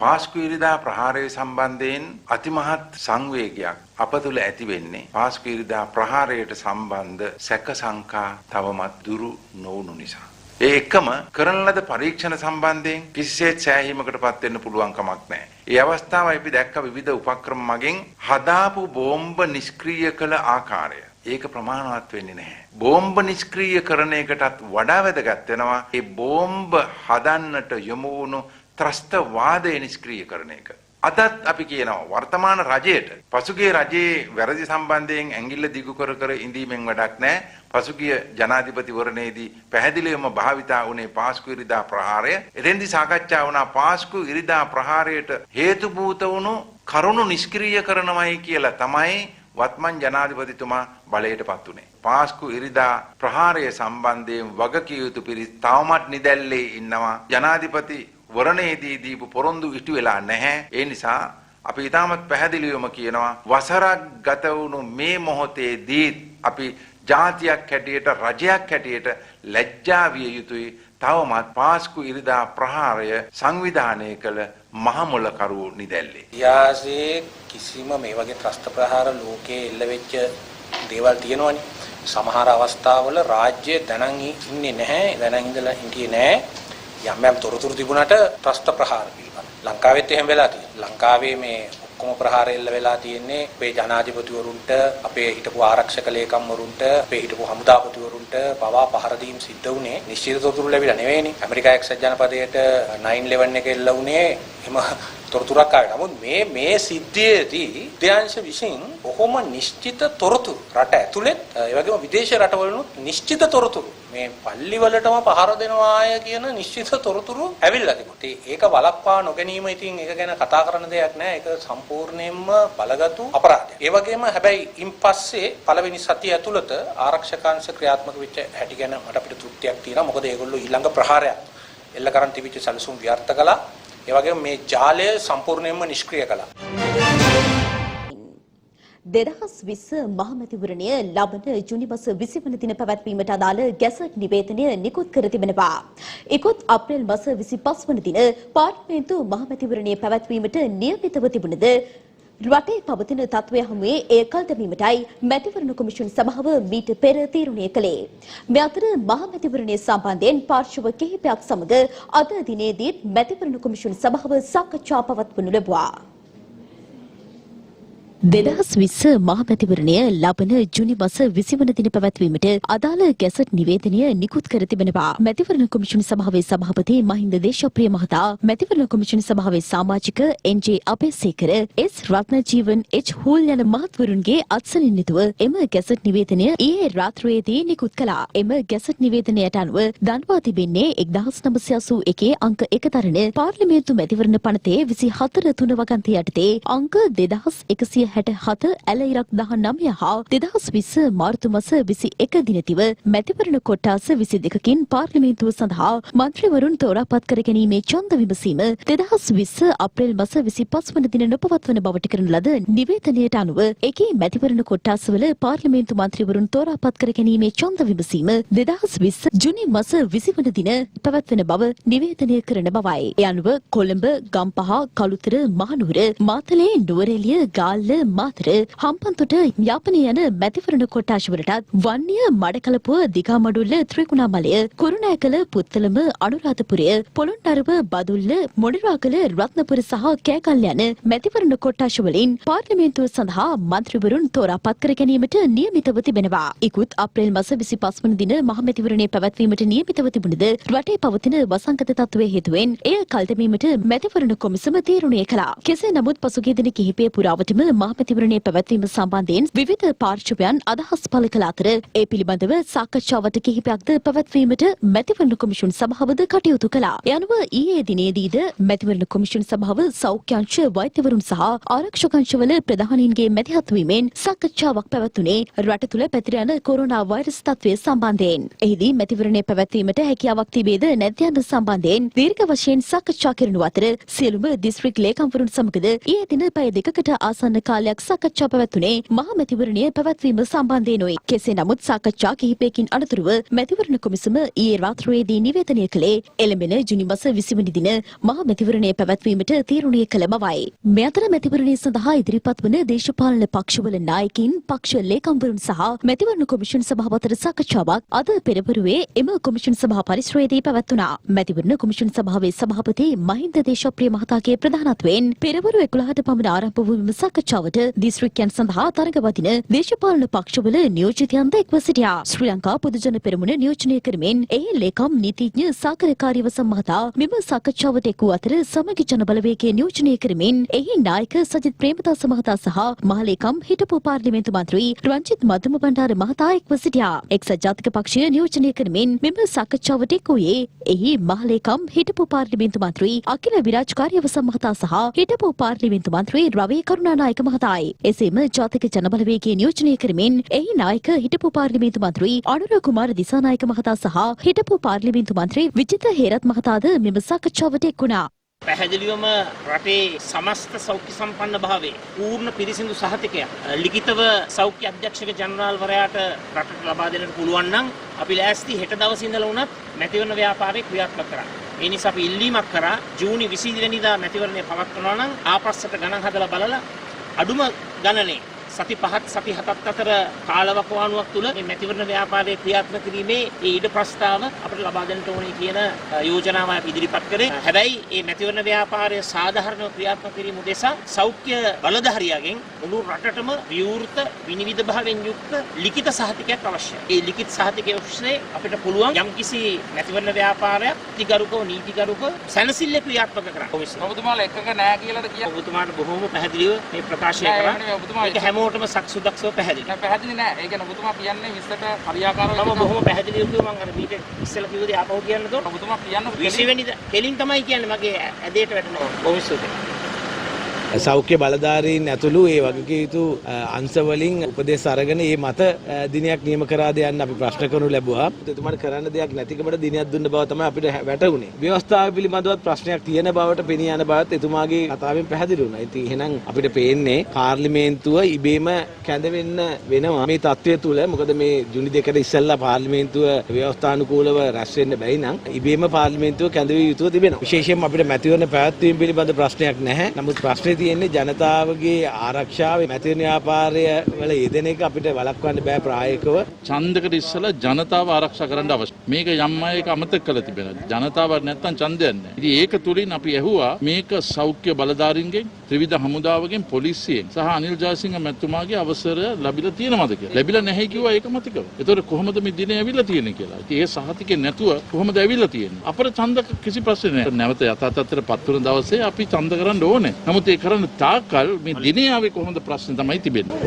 පාස්කු ඉරිදා ප්‍රහාරය සම්බන්ධයෙන් අතිමහත් සංවේගයක් අප තුළ ඇති වෙන්නේ පාස්කු ඉරිදා ප්‍රහාරයට සම්බන්ධ සැක සංකා තවමත් දුරු නොවුණු නිසා. ඒ එක්කම කරන ලද පරීක්ෂණ සම්බන්ධයෙන් කිසිසේත් සෑහීමකටපත් වෙන්න පුළුවන් කමක් නැහැ. ඒ අවස්ථාව අපි දැක්ක විවිධ උපක්‍රම මගින් හදාපු බෝම්බ නිෂ්ක්‍රීය කළ ආකාරය. ඒක ප්‍රමාණවත් වෙන්නේ නැහැ. බෝම්බ නිෂ්ක්‍රීය කරන එකටත් වඩා වැදගත් වෙනවා මේ බෝම්බ හදන්නට යොමු වුණු ත්‍රස්තවාදය නිෂ්ක්‍රීය කරන එක. අදත් අපි කියනවා වර්තමාන රජයට පසුගිය රජයේ වැරදි සම්බන්ධයෙන් ඇඟිල්ල දිගු කර කර ඉඳීමෙන් වැඩක් නැහැ. පසුගිය ජනාධිපතිවරණයේදී පැහැදිලිවම භාවිතා වුණේ පාස්කු ඉරිදා ප්‍රහාරය. එතෙන්දී සාකච්ඡා වුණා පාස්කු ඉරිදා ප්‍රහාරයට හේතුභූත වුණු කරුණු නිෂ්ක්‍රීය කරනවයි කියලා තමයි වත්මන් ජනාධිපතිතුමා බලයටපත් උනේ. පාස්කු ඉරිදා ප්‍රහාරය සම්බන්ධයෙන් වගකිය යුතු පිරිස් තවමත් නිදැල්ලේ ඉන්නවා. ජනාධිපති වරණයේදී දීපු පොරොන්දු ඉටු වෙලා නැහැ. ඒ නිසා අපි ඊටමත් පැහැදිලිවම කියනවා වසරක් ගත වුණු මේ මොහොතේදී අපි ජාතියක් හැටියට රජයක් හැටියට ලැජ්ජා විය යුතුයි. තවමත් පාස්කු ඉරිදා ප්‍රහාරය සංවිධානය කළ මහමොලකරු නිදැල්ලේ. ඉතිහාසයේ කිසිම මේ වගේ ත්‍රස්ත ප්‍රහාර ලෝකයේ එල්ල වෙච්ච දේවල් තියෙනවනේ. සමහර අවස්ථාවල රාජ්‍ය දැනන් ඉන්නේ නැහැ, දැනන් ඉඳලා හිටියේ නැහැ. යම් යම් තොරතුරු තිබුණාට ත්‍රස්ත ප්‍රහාර පිළිබඳ. ලංකාවෙත් එහෙම වෙලා තියෙනවා. ලංකාවේ මේ ඔක්කොම ප්‍රහාර එල්ල වෙලා තියෙන්නේ අපේ ජනාධිපතිවරුන්ට, අපේ හිටපු ආරක්ෂක ලේකම්වරුන්ට, අපේ හිටපු හමුදාපතිවරුන්ට පවා පහර දීම් සිද්ධ වුණේ නිශ්චිත තොරතුරු ලැබිලා නෙවෙයිනේ. ඇමරිකා එක්සත් ජනපදයට 9/11 එක එල්ල වුණේ එම තොරතුරක් ආවේ. නමුත් මේ සිද්ධියේදී උද්‍යාංශ විසින් බොහොම නිශ්චිත තොරතුරු රට ඇතුළේ ඒ වගේම විදේශ රටවලුත් නිශ්චිත තොරතුරු මේ පල්ලිවලටම පහර දෙනවාය කියන නිශ්චිත තොරතුරු ඇවිල්ලා තිබුණා. ඒක වළක්වා නොගැනීම ඉතින් ඒක ගැන කතා කරන්න දෙයක් නෑ. ඒක සම්පූර්ණයෙන්ම බලගත්ු අපරාධයක්. ඒ වගේම හැබැයි ඉන් පස්සේ පළවෙනි සතිය ඇතුළත ආරක්ෂකාංශ ක්‍රියාත්මක වෙච්ච හැටි ගැන මට අපිට තෘප්තියක් තියෙනවා. මොකද ඒගොල්ලෝ ඊළඟ ප්‍රහාරයක් එල්ල කරන් තිබිච්ච සැලසුම් ව්‍යර්ථ කළා. ඒ වගේම මේ ජාලය සම්පූර්ණයෙන්ම නිෂ්ක්‍රිය කළා. 2020 මහමැතිවරණය ලබන ජුනි මාස 20 වන දින පැවැත්වීමට අදාළ ගැසට් නිවේදනය නිකුත් කර තිබෙනවා. ඉකුත් අප්‍රේල් මාස 25 වන දින පාර්ලිමේන්තු මහමැතිවරණය පැවැත්වීමට නියමිතව තිබුණද රටේ පවතින තත්ත්වය හමුවේ ඒ කල් දැමීමටයි මැතිවරණ කොමිෂන් සභාව මීට පෙර තීරණය කළේ. මේ අතර මහමැතිවරණය සම්බන්ධයෙන් පාර්ශ්ව කිහිපයක් සමග අද දිනේදී මැතිවරණ කොමිෂන් සභාව සාකච්ඡා පවත්වනු ලැබුවා. 2020 මහමැතිවරණය ලබන ජුනි මාස 20 වන දින පැවැත්වීමට අදාළ ගැසට් නිවේදනය නිකුත් කර තිබෙනවා. මැතිවරණ කොමිෂන් සභාවේ සභාපති මහින්ද දේශප්‍රිය මහතා, මැතිවරණ කොමිෂන් සභාවේ සමාජික එන්.ජේ. අබේසේකර, එස්. රත්නජීවන්, එච්. හූල් යන මහත්වරුන්ගේ අත්සනින් යුතුව එම ගැසට් නිවේදනය ඊයේ රාත්‍රියේදී නිකුත් කළා. එම ගැසට් නිවේදනයට අනුව දන්වා තිබෙන්නේ 1981 අංක 1 තරණ පාර්ලිමේන්තු මැතිවරණ පනතේ 24 වගන්තිය යටතේ අංක 2167 ඇල ඉරක් 19 හා 2020 මාර්තු මාස 21 දිනතිව මැතිවරණ කොට්ටාස 22කින් පාර්ලිමේන්තුව සඳහා මන්ත්‍රීවරුන් තෝරාපත් කර ගැනීමේ ඡන්ද විමසීම 2020 අප්‍රේල් මාස 25 වන දින නොපවත්වන බවට කරන ලද නිවේදනයට අනුව එකී මැතිවරණ කොට්ටාසවල පාර්ලිමේන්තු මන්ත්‍රීවරුන් තෝරාපත් කර ගැනීමේ ඡන්ද විමසීම 2020 ජුනි මාස 20 වන දින පැවැත්වෙන බව නිවේදනය කරන බවයි. ඒ අනුව කොළඹ, ගම්පහ, කළුතර, මහනුවර, මාතලේ, නුවරඑළිය, ගාල්ල, මාතර, හම්බන්තොට, යාපනය යන මැතිවරණ කොට්ටාශවලටත් වන්නිය, මඩකලපුව, දිගාමඩුල්ල, ත්‍රිකුණාමලය, කුරුණෑකල, පුත්තලම, අනුරාධපුරය, පොළොන්නරුව, බදුල්ල, මොණරාගල, රත්නපුර සහ කෑගල්ල යන මැතිවරණ කොට්ටාශවලින් පාර්ලිමේන්තුව සඳහා මන්ත්‍රීවරුන් තෝරාපත් කර ගැනීමට නියමිතව තිබෙනවා. ඉකුත් අප්‍රේල් මාස 25 වන දින මහමැතිවරණය පැවැත්වීමට නියමිතව තිබුණද රටේ පවතින වසංගත තත්ත්වයේ හේතුවෙන් එය කල් දැමීමට මැතිවරණ කොමිසම තීරණය කළා. කෙසේ නමුත් පසුගිය දින කිහිපය පුරාවටම මහමැතිවරණය පැවැත්වීම සම්බන්ධයෙන් විවිධ පාර්ශ්වයන් අදහස් පළ කළ අතර ඒ පිළිබඳව සාකච්ඡාවට කිහිපයක්ද පැවැත්වීමට මැතිවරණ කොමිෂන් සභාවද කටයුතු කළා. ඒ අනුව ඊයේ දිනේදීද මැතිවරණ කොමිෂන් සභාව සෞඛ්‍යාංශ, වෛද්‍යවරුන් සහ ආරක්ෂකංශවල ප්‍රධානීන්ගේ මැදිහත් වීමෙන් සාකච්ඡාවක් පැවැත්වුණේ රට තුළ පැතිර යන කොරෝනා වෛරස් තත්ත්වය සම්බන්ධයෙන්. එහිදී මැතිවරණය පැවැත්වීමට හැකියාවක් තිබේද නැද්ද යන සම්බන්ධයෙන් දීර්ඝ වශයෙන් සාකච්ඡා කරනු අතර සියලුම දිස්ත්‍රික් ලේකම්වරුන් සමගද ඊයේ දින පැය දෙකකට ආසන්න කාලයක් සාකච්ඡා පැවැත්වුණේ මහමැතිවරණය පැවැත්වීම සම්බන්ධයෙනුයි. කෙසේ නමුත් සාකච්ඡා කිහිපයකින් අනතුරුව මැතිවරණ කොමිසම ඊයේ රාත්‍රියේදී නිවේදනය කළේ එළඹෙන ජුනි මාස 20 වෙනි දින මහමැතිවරණය පැවැත්වීමට තීරණය කළ බවයි. මේ අතර මැතිවරණය සඳහා ඉදිරිපත් වන දේශපාලන පක්ෂවල නායකින්, පක්ෂ ලේකම්වරුන් සහ මැතිවරණ කොමිෂන් සභාව අතර සාකච්ඡාවක් අද පෙරවරුවේ එම කොමිෂන් සභා පරිශ්‍රයේදී පැවැත්වුණා. මැතිවරණ කොමිෂන් සභාවේ සභාපති මහින්ද දේශප්‍රිය මහතාගේ ප්‍රධානත්වයෙන් පෙරවරු 11ට පමණ ආරම්භ වූ සාකච්ඡාවට දිස්ත්‍රික්කයන් සඳහා තරඟවදින දේශපාලන පක්ෂවල නියෝජිතයන්ද එක්ව සිටියා. ශ්‍රී ලංකා පොදුජන පෙරමුණ නියෝජනය කරමින් එහි ලේකම් නීතිඥ සාකරකාරීවසම් මහතා මෙම සාකච්ඡාවට එක් වූ අතර සමගි ජන බලවේගය නියෝජනය කරමින් එහි නායක සජිත් ප්‍රේමදාස මහතා සහ මහලේකම් හිටපු පාර්ලිමේන්තු මන්ත්‍රී රංජිත් මධුම බණ්ඩාර මහතා එක්ව සිටියා. එක්සත් ජාතික පක්ෂය නියෝජනය කරමින් මෙම සාකච්ඡාවට එක් වූයේ එහි මහලේකම් හිටපු පාර්ලිමේන්තු මන්ත්‍රී අකිල විරාජ් කාර්යවසම් මහතා සහ හිටපු පාර්ලිමේන්තු මන්ත්‍රී රවී කරුණානායක මහතායි. එසේම ජාතික ජනබලවේගය නියෝජනය කරමින් එහි නායක හිටපු පාර්ලිමේන්තු මන්ත්‍රී අනුර කුමාර දිසානායක මහතා සහ හිටපු පාර්ලිමේන්තු මන්ත්‍රී විජිත හේරත් මහතාද මෙම සාකච්ඡාවට එක් වුණා. පැහැදිලිවම රටේ සමස්ත සෞඛ්‍ය සම්පන්න භාවයේ පූර්ණ පිරිසිදු සහතිකයක් ලිඛිතව සෞඛ්‍ය අධ්‍යක්ෂක ජනරාල්වරයාට රටට ලබා දෙන්නට පුළුවන් නම් අපි ලෑස්ති හෙට දවසේ ඉඳලා වුණත් මැතිවරණ ව්‍යාපාරේ ක්‍රියාත්මක කරන්න. ඒ නිසා අපි ඉල්ලීමක් කරා ජූනි 22 වෙනිදා මැතිවරණය පවත්වනවා නම් ආපස්සට ගණන් හදලා බලලා අඩුම ගණනේ සති 5ක් සති 7ක් අතර කාලවකවානුවක් තුල මේ මැතිවරණ ව්‍යාපාරයේ ක්‍රියාත්මක කිරීමේ ඒ ඉඩ ප්‍රස්තාව අපිට ලබා දෙන්න ඕනේ කියන යෝජනාව අපි ඉදිරිපත් කරේ. හැබැයි මේ මැතිවරණ ව්‍යාපාරයේ සාධාරණව ක්‍රියාත්මක කිරීම උදෙසා සෞඛ්‍ය බලධාරියාගෙන් මුළු රටටම විවෘත විනිවිද භාවයෙන් යුක්ත ලිඛිත සහතිකයක් අවශ්‍යයි. ඒ ලිඛිත සහතිකයේ ඔස්සේ අපිට පුළුවන් යම්කිසි මැතිවරණ ව්‍යාපාරයක් නීතිගරුකව නීතිගරුකව සැනසille ක්‍රියාත්මක කරන්න. ඔබතුමාලා එකක නෑ කියලාද කියන්නේ? ඔබතුමාට බොහොම පැහැදිලිව මේ ප්‍රකාශය කරා. ඒක හැමෝටම සක්සුදක්ෂව පැහැදිලි. පැහැදිලි නෑ. ඒ කියන්නේ ඔබතුමා කියන්නේ විශ්ලට හරියාකාරව මම බොහොම පැහැදිලිව කිව්වා මම අර මීට ඉස්සෙල්ලා කිව්ව දේ ආපහු කියන්න දෝ. ඔබතුමා කියන්න 20 වෙනිදා කෙලින් තමයි කියන්නේ මගේ ඇදේට වැටෙනවා. බොහොම ස්තුතියි. සෞඛ්‍ය බලධාරීන් ඇතුළු ඒ වගේ යුතු අංශවලින් උපදෙස් අරගෙන මේ මත දිනයක් නියම කරා දෙන්න අපි ප්‍රශ්න කරනු ලැබුවා. එතුමාට කරන්න දෙයක් නැතිකමට දිනයක් දුන්න බව තමයි අපිට වැටහුනේ. ව්‍යවස්ථාව පිළිබඳවත් ප්‍රශ්නයක් තියෙන බවට පෙනී යන බවත් එතුමාගේ කතාවෙන් පැහැදිලි වුණා. ඉතින් එහෙනම් අපිට පේන්නේ පාර්ලිමේන්තුව ඉබේම කැඳවෙන්න වෙනවා මේ තත්ත්වය තුළ. මොකද මේ ජුනි 2කට ඉස්සෙල්ලා පාර්ලිමේන්තුව ව්‍යවස්ථානුකූලව රැස් වෙන්න බැයි නම් ඉබේම පාර්ලිමේන්තුව කැඳවිය යුතුව තිබෙනවා. විශේෂයෙන්ම අපිට මැතිවරණ පැවැත්වීම පිළිබඳ ප්‍රශ්නයක් නැහැ. නමුත් ප්‍රශ්නේ තියෙන්නේ ජනතාවගේ ආරක්ෂාව මැතිවරණ ව්‍යාපාරය වල යෙදෙන එක අපිට වළක්වන්න බෑ ප්‍රායෝගිකව. ඡන්දකට ඉස්සලා ජනතාව ආරක්ෂා කරන්න අවශ්‍යයි. මේක යම් අයක අමතක කරලා තිබෙනවා. ජනතාව නැත්තම් ඡන්දයක් නැහැ. ඉතින් ඒක තුලින් අපි ඇහුවා මේක සෞඛ්‍ය බලධාරීන්ගෙන් ත්‍රිවිධ හමුදාවගෙන් පොලිසියෙන් සහ අනිල් ජයසිංහ මැතිතුමාගේ අවසරය ලැබිලා තියෙනවද කියලා. ලැබිලා නැහැ කිව්වා ඒක මතකව. ඒතකොට කොහොමද මේ දිනේ ඇවිල්ලා තියෙන්නේ කියලා. ඉතින් ඒ සහතිකේ නැතුව කොහොමද ඇවිල්ලා තියෙන්නේ? අපේ ඡන්ද කිසි ප්‍රශ්නයක් නැහැ. නැවත යථා තත්ත්වයට පත් වුණ දවසේ අපි ඡන්ද කරන්න ඕනේ. නමුත් ඒ කරන්න තාකල් මේ දිනේ ආවේ කොහොමද ප්‍රශ්න තමයි තිබෙන්නේ.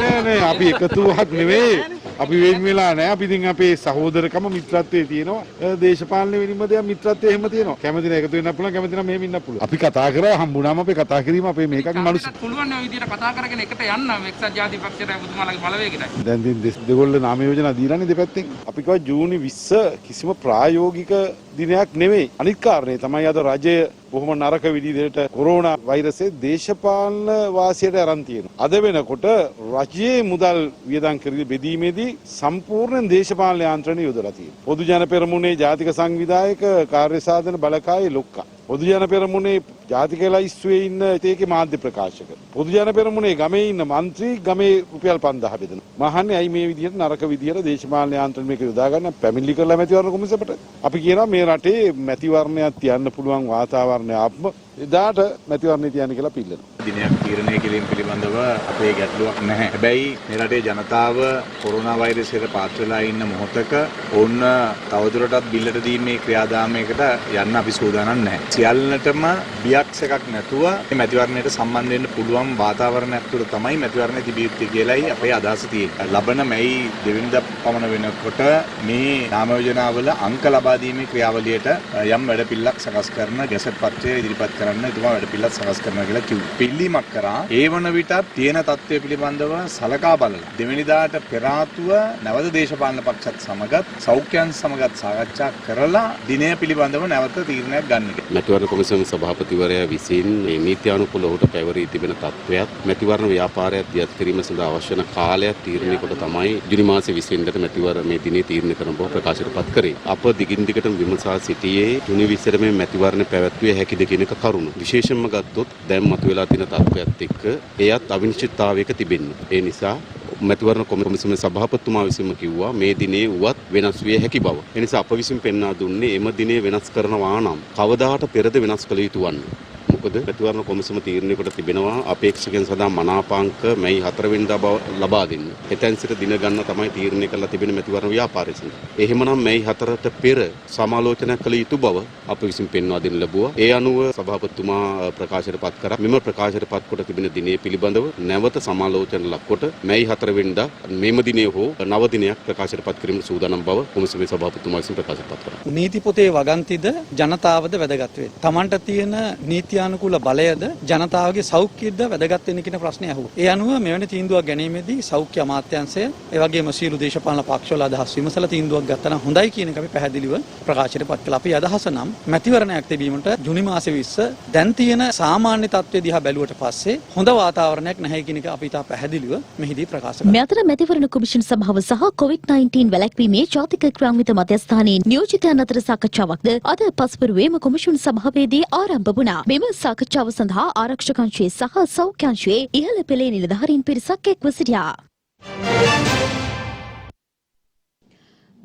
නෑ අපි එකතුවක් නෙවෙයි. අපි වෙන් වෙලා නෑ. අපි ඉතින් අපේ සහෝදරකම මිත්‍රත්වයේ තියෙනවා. දේශපාලන වෙනින්ම දෙයක් මිත්‍රත්වයේ එහෙම තියෙනවා. කැමති නම් එකතු වෙන්න පුළුවන්, කැමති නම් මෙහෙම ඉන්න පුළුවන්. අපි කතා කරා හම්බුනාම අපේ කතා කිරීම අපේ මේකක් මනුස්ස. පුළුවන් ඔය විදිහට කතා කරගෙන එකට යන්න එක්සත් ජාතික පක්ෂයට ඔබතුමාලගේ බලවේගයටයි. දැන් දෙගොල්ල නාම යෝජනා දීලානේ දෙපැත්තෙන්. අපි කිව්වා ජූනි 20 කිසිම ප්‍රායෝගික දිනයක් නෙවෙයි. අනිත් කාරණේ තමයි අද රජය බොහොම නරක විදිහට කොරෝනා වෛරසයේ දේශපාලන වාසියට අරන් තියෙනවා. අද වෙනකොට රජයේ මුදල් වියදම් කරගෙන බෙදීමේදී සම්පූර්ණ දේශපාලන යාන්ත්‍රණය යොදලා තියෙනවා. පොදු ජන පෙරමුණේ ජාතික සංවිධායක කාර්ය සාධන බලකායේ ලොක්කා. පොදු ජන පෙරමුණේ ජාතික ලයිස්තුවේ ඉන්න ඒකේ මාධ්‍ය ප්‍රකාශක. පොදු ජන පෙරමුණේ ගමේ ඉන්න മന്ത്രി ගමේ රුපියල් 5000 බෙදෙනවා. මහන්නේ ඇයි මේ විදිහට නරක විදිහට දේශපාලන යාන්ත්‍රණ මේක යොදා ගන්න පැමිණිලි කරලා මැතිවරණ කොමිසමට? අපි කියනවා මේ රටේ මැතිවරණයක් තියන්න පුළුවන් වාතාවරණය ආත්ම එදාට මැතිවරණය තියන්න කියලා පිළිගන්නවා. දිනයක් තීරණය කිරීම පිළිබඳව අපේ ගැටලුවක් නැහැ. හැබැයි මේ රටේ ජනතාව කොරෝනා වෛරසයට පාත් වෙලා ඉන්න මොහොතක ඕන්න තවදුරටත් බිල්ලට දීමේ ක්‍රියාදාමයකට යන්න අපි සූදානම් නැහැ. සියල්ලටම බියක් එකක් නැතුව මේ මැතිවරණයට සම්බන්ධ වෙන්න පුළුවන් වාතාවරණයක් තුළ තමයි මැතිවරණය තිබිය යුත්තේ කියලායි අපේ අදහස තියෙන්නේ. ලබන මැයි 2 වෙනිදා පමණ වෙනකොට මේ නාම යෝජනාවල අංක ලබා දීමේ ක්‍රියාවලියට යම් වැඩපිළිවෙලක් සකස් කරන ගැසට් පත්‍රය ඉදිරිපත් කරන්න එතුමා වැඩපිළිවෙලක් සකස් කරනවා කියලා කිව්වා. පිළිමක් කරා ඒ වන විටත් තියෙන තත්ත්වය පිළිබඳව සලකා බලලා දෙවෙනිදාට පෙර ආතුව නැවත දේශපාලන පක්ෂත් සමගත් සෞඛ්‍යයන් සමගත් සාකච්ඡා කරලා දිනය පිළිබඳව නැවත තීරණයක් ගන්න කියලා. මැතිවරණ කොමිසම සභාපතිවරයා විසින් මේ නීත්‍යානුකූලව ඔහුට පැවරී තිබෙන තත්ත්වයක් මැතිවරණ ව්‍යාපාරයක් දියත් කිරීම සඳහා අවශ්‍ය වන කාලයක් තීරණය කොට තමයි ජුනි මාසයේ 20 වෙනිදාට මැතිවරණ මේ දිනේ තීරණය කරන බව ප්‍රකාශයටපත් කරේ. අප දිගින් දිගටම විමසා සිටියේ ජුනි 20 මේ මැතිවරණ පැවැත්විය හැකිද කියන එක කරුණ. විශේෂයෙන්ම ගත්තොත් දැන් මතුවලා තියෙන තත්ත්වයක් එක්ක එයත් අවිනිශ්චිතතාවයක තිබෙන්නේ. ඒ නිසා මැතිවරණ කොමිසමේ සභාපතිතුමා විසින්ම කිව්වා මේ දිනේ වුවත් වෙනස් විය හැකි බව. ඒ නිසා අප විසින් පෙන්වා දුන්නේ එම දිනේ වෙනස් කරනවා නම් කවදාට පෙරද වෙනස් කළ යුතු වන්නේ. මොකද මැතිවරණ කොමිසම තීරණය කොට තිබෙනවා අපේක්ෂකයන් සඳහා මනාපාංක මැයි 4 වෙනිදා ලබා දෙන්න. එතෙන් සිට දින ගන්න තමයි තීරණය කරලා තිබෙන මැතිවරණ ව්‍යාපාරය සඳහා. එහෙමනම් මැයි 4ට පෙර සමාලෝචනය කළ යුතු බව අප විසින් පෙන්වා දෙන්න ලැබුවා. ඒ අනුව සභාපතිතුමා ප්‍රකාශයට පත් කරා. මෙම ප්‍රකාශයට පත් කොට තිබෙන දිනේ පිළිබඳව නැවත සමාලෝචන ලක්කොට මැයි 4 වෙනිදා මෙම දිනේ හෝ නව දිනයක් ප්‍රකාශයට පත් කිරීමට සූදානම් බව කොමිසමේ සභාපතිතුමා විසින් ප්‍රකාශයට පත් කරා. නීති පොතේ වගන්තිද ජනතාවද වැදගත් වේ. Tamanට තියෙන නීතිය නීත්‍යානුකූල බලයද ජනතාවගේ සෞඛ්‍යයද වැදගත් වෙන කියන ප්‍රශ්නය අහුවා. ඒ අනුව මෙවැනි තීන්දුවක් ගැනීමේදී සෞඛ්‍ය අමාත්‍යාංශය ඒ වගේම සියලු දේශපාලන පක්ෂවල අදහස් විමසලා තීන්දුවක් ගත්තා නම් හොඳයි කියන එක අපි පැහැදිලිව ප්‍රකාශයට පත් කළා. අපි අදහස නම් මැතිවරණයක් තිබීමට ජුනි මාසේ 20 දැන් තියෙන සාමාන්‍ය තත්ත්වය දිහා බැලුවට පස්සේ හොඳ වාතාවරණයක් නැහැ කියන එක අපි තා පැහැදිලිව මෙහිදී ප්‍රකාශ කළා. මේ අතර මැතිවරණ කොමිෂන් සභාව සහ COVID-19 වැළැක්වීමේ ජාතික ක්‍රියාන්විත මධ්‍යස්ථානයේ නියෝජිතයන් අතර සාකච්ඡාවක්ද අද පස්වරුවේම කොමිෂන් සභාවේදී ආරම්භ වුණා. මෙම සාකච්ඡාව සඳහා ආරක්ෂක අංශයේ සහ සෞඛ්‍ය අංශයේ ඉහළ පෙළේ නිලධාරීන් පිරිසක් එක්ව සිටියා.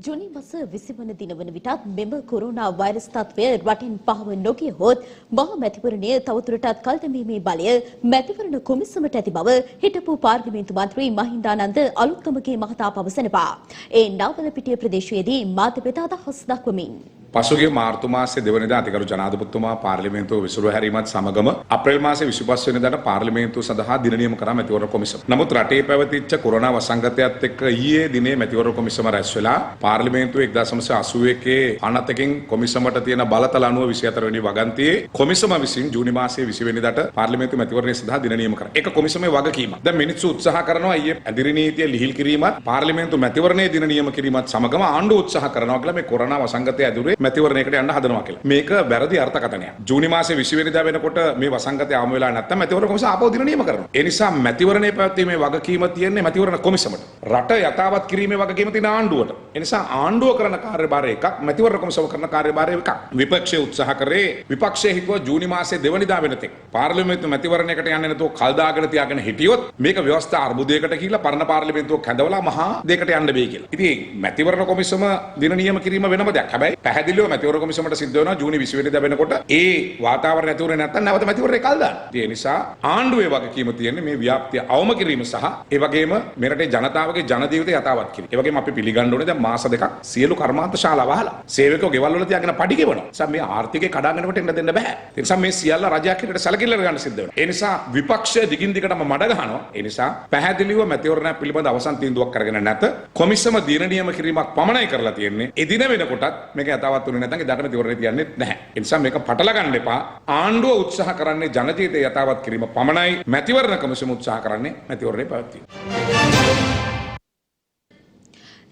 ජුනි මාස 20 වන දින වන විටත් මෙම කොරෝනා වෛරස් තත්ත්වය රටින් පහව නොගියහොත් මහ මැතිවරණය තවදුරටත් කල් දැමීමේ බලය මැතිවරණ කොමිසමට ඇති බව හිටපු පාර්ලිමේන්තු මන්ත්‍රී මහින්දානන්ද අලුත්ගමගේ මහතා පවසනවා. ඒ නාවලපිටිය ප්‍රදේශයේදී මාධ්‍ය අදහස් දක්වමින් පසුගිය මාර්තු මාසයේ 2 වෙනිදා අතිගරු ජනාධිපතිතුමා පාර්ලිමේන්තුව විසිරුව හැරීමත් සමගම අප්‍රේල් මාසයේ 25 වෙනිදාට පාර්ලිමේන්තුව සඳහා දින නියම කරා මැතිවරණ කොමිසම. නමුත් රටේ පැවතිච්ච කොරෝනා වසංගතයත් එක්ක ඊයේ දිනේ මැතිවරණ කොමිසම රැස් වෙලා පාර්ලිමේන්තුව 1981 අනතකින් කොමිසමට තියෙන බලතල අනුව 24 වෙනි වගන්තියේ කොමිසම විසින් ජූනි මාසයේ 20 වෙනිදාට පාර්ලිමේන්තු මැතිවරණය සඳහා දින නියම කරා. ඒක කොමිසමේ වගකීමක්. දැන් මිනිස්සු උත්සාහ කරනවා ඊයේ ඇදිරි නීතිය ලිහිල් කිරීමත් පාර්ලිමේන්තු මැතිවරණයේ දින නියම කිරීමත් සමගම ආණ්ඩුව උත්සාහ කරනවා කියලා මේ කොරෝනා වසංගතය ඇදුරේ මැතිවරණයකට යන්න හදනවා කියලා. මේක වැරදි අර්ථකථනයක්. ජූනි මාසයේ 20 වෙනිදා වෙනකොට මේ වසංගතය ආම වෙලා නැත්තම් මැතිවරණ කොමිසම ආපහු දින නියම කරනවා. ඒ නිසා මැතිවරණයේ පැවැත්වීමේ වගකීම තියෙන්නේ මැතිවරණ කොමිසමට. රට යථාවත් කිරීමේ වගකීම තියෙන ආණ්ඩුවට. ඒ නිසා ආණ්ඩුව කරන කාර්යභාරය එකක්, මැතිවරණ කොමිසම කරන කාර්යභාරය එකක්. විපක්ෂයේ උත්සාහ කරේ විපක්ෂයේ හිතුවා ජූනි මාසයේ 2 වෙනිදා වෙනතෙක් පාර්ලිමේන්තු මැතිවරණයකට යන්නේ නැතුව කල් දාගෙන තියාගෙන හිටියොත් මේක ව්‍යවස්ථා අර්බුදයකට කියලා පරණ පාර්ලිමේන්තුව කැඳවලා මහා දෙයකට යන්න බෑ කියලා. ඉතින් මැතිවරණ කොමිසම දින නියම කිරීම වෙනම දෙයක්. හැබැයි පැහැදිලිව මැතිවරණ කොමිසමට සිද්ධ වෙනවා ජූනි 20 වෙනිදා වෙනකොට ඒ වාතාවරණය ඇතුළේ නැත්තම් නැවත මැතිවරණේ කල් දාන්න. ඒ නිසා ආණ්ඩුවේ වගකීම තියෙන්නේ මේ ව්‍යාප්තිය අවම කිරීම සහ ඒ වගේම මේ රටේ ජනතාවගේ ජන ජීවිතය යථාවත් කිරීම. ඒ වගේම අපි පිළිගන්න ඕනේ දැන් මාස දෙකක් සියලු කර්මාන්ත ශාලා වහලා සේවකයෝ ගෙවල් වල තියාගෙන පඩි ගෙවනවා. ඒ නිසා මේ ආර්ථිකේ කඩාගෙනකට එන්න දෙන්න බෑ. ඒ නිසා මේ සියල්ල රජයක් හිටට සැලකිල්ල ගන්න සිද්ධ වෙනවා. ඒ නිසා විපක්ෂය දිගින් දිගටම මඩ ගහනවා. ඒ නිසා පැහැදිලිව මැතිවරණ පිළිබඳ අවසන් තීන්දුවක් කරගෙන නැත. කොමිසම දින නියම කිරීමක් පමණයි කරලා තියෙන්නේ. ඒ දින වෙනකොටත් මේක යථාවත් වුණේ නැත්නම් එදාට මැතිවරණේ තියන්නේ නැහැ. ඒ නිසා මේක පටල ගන්න එපා. ආණ්ඩුව උත්සාහ කරන්නේ ජන ජීවිතය යථාවත් කිරීම පමණයි. මැතිවරණ කොමිසම උත්සාහ කරන්නේ මැතිවරණේ පැවැත්වීම.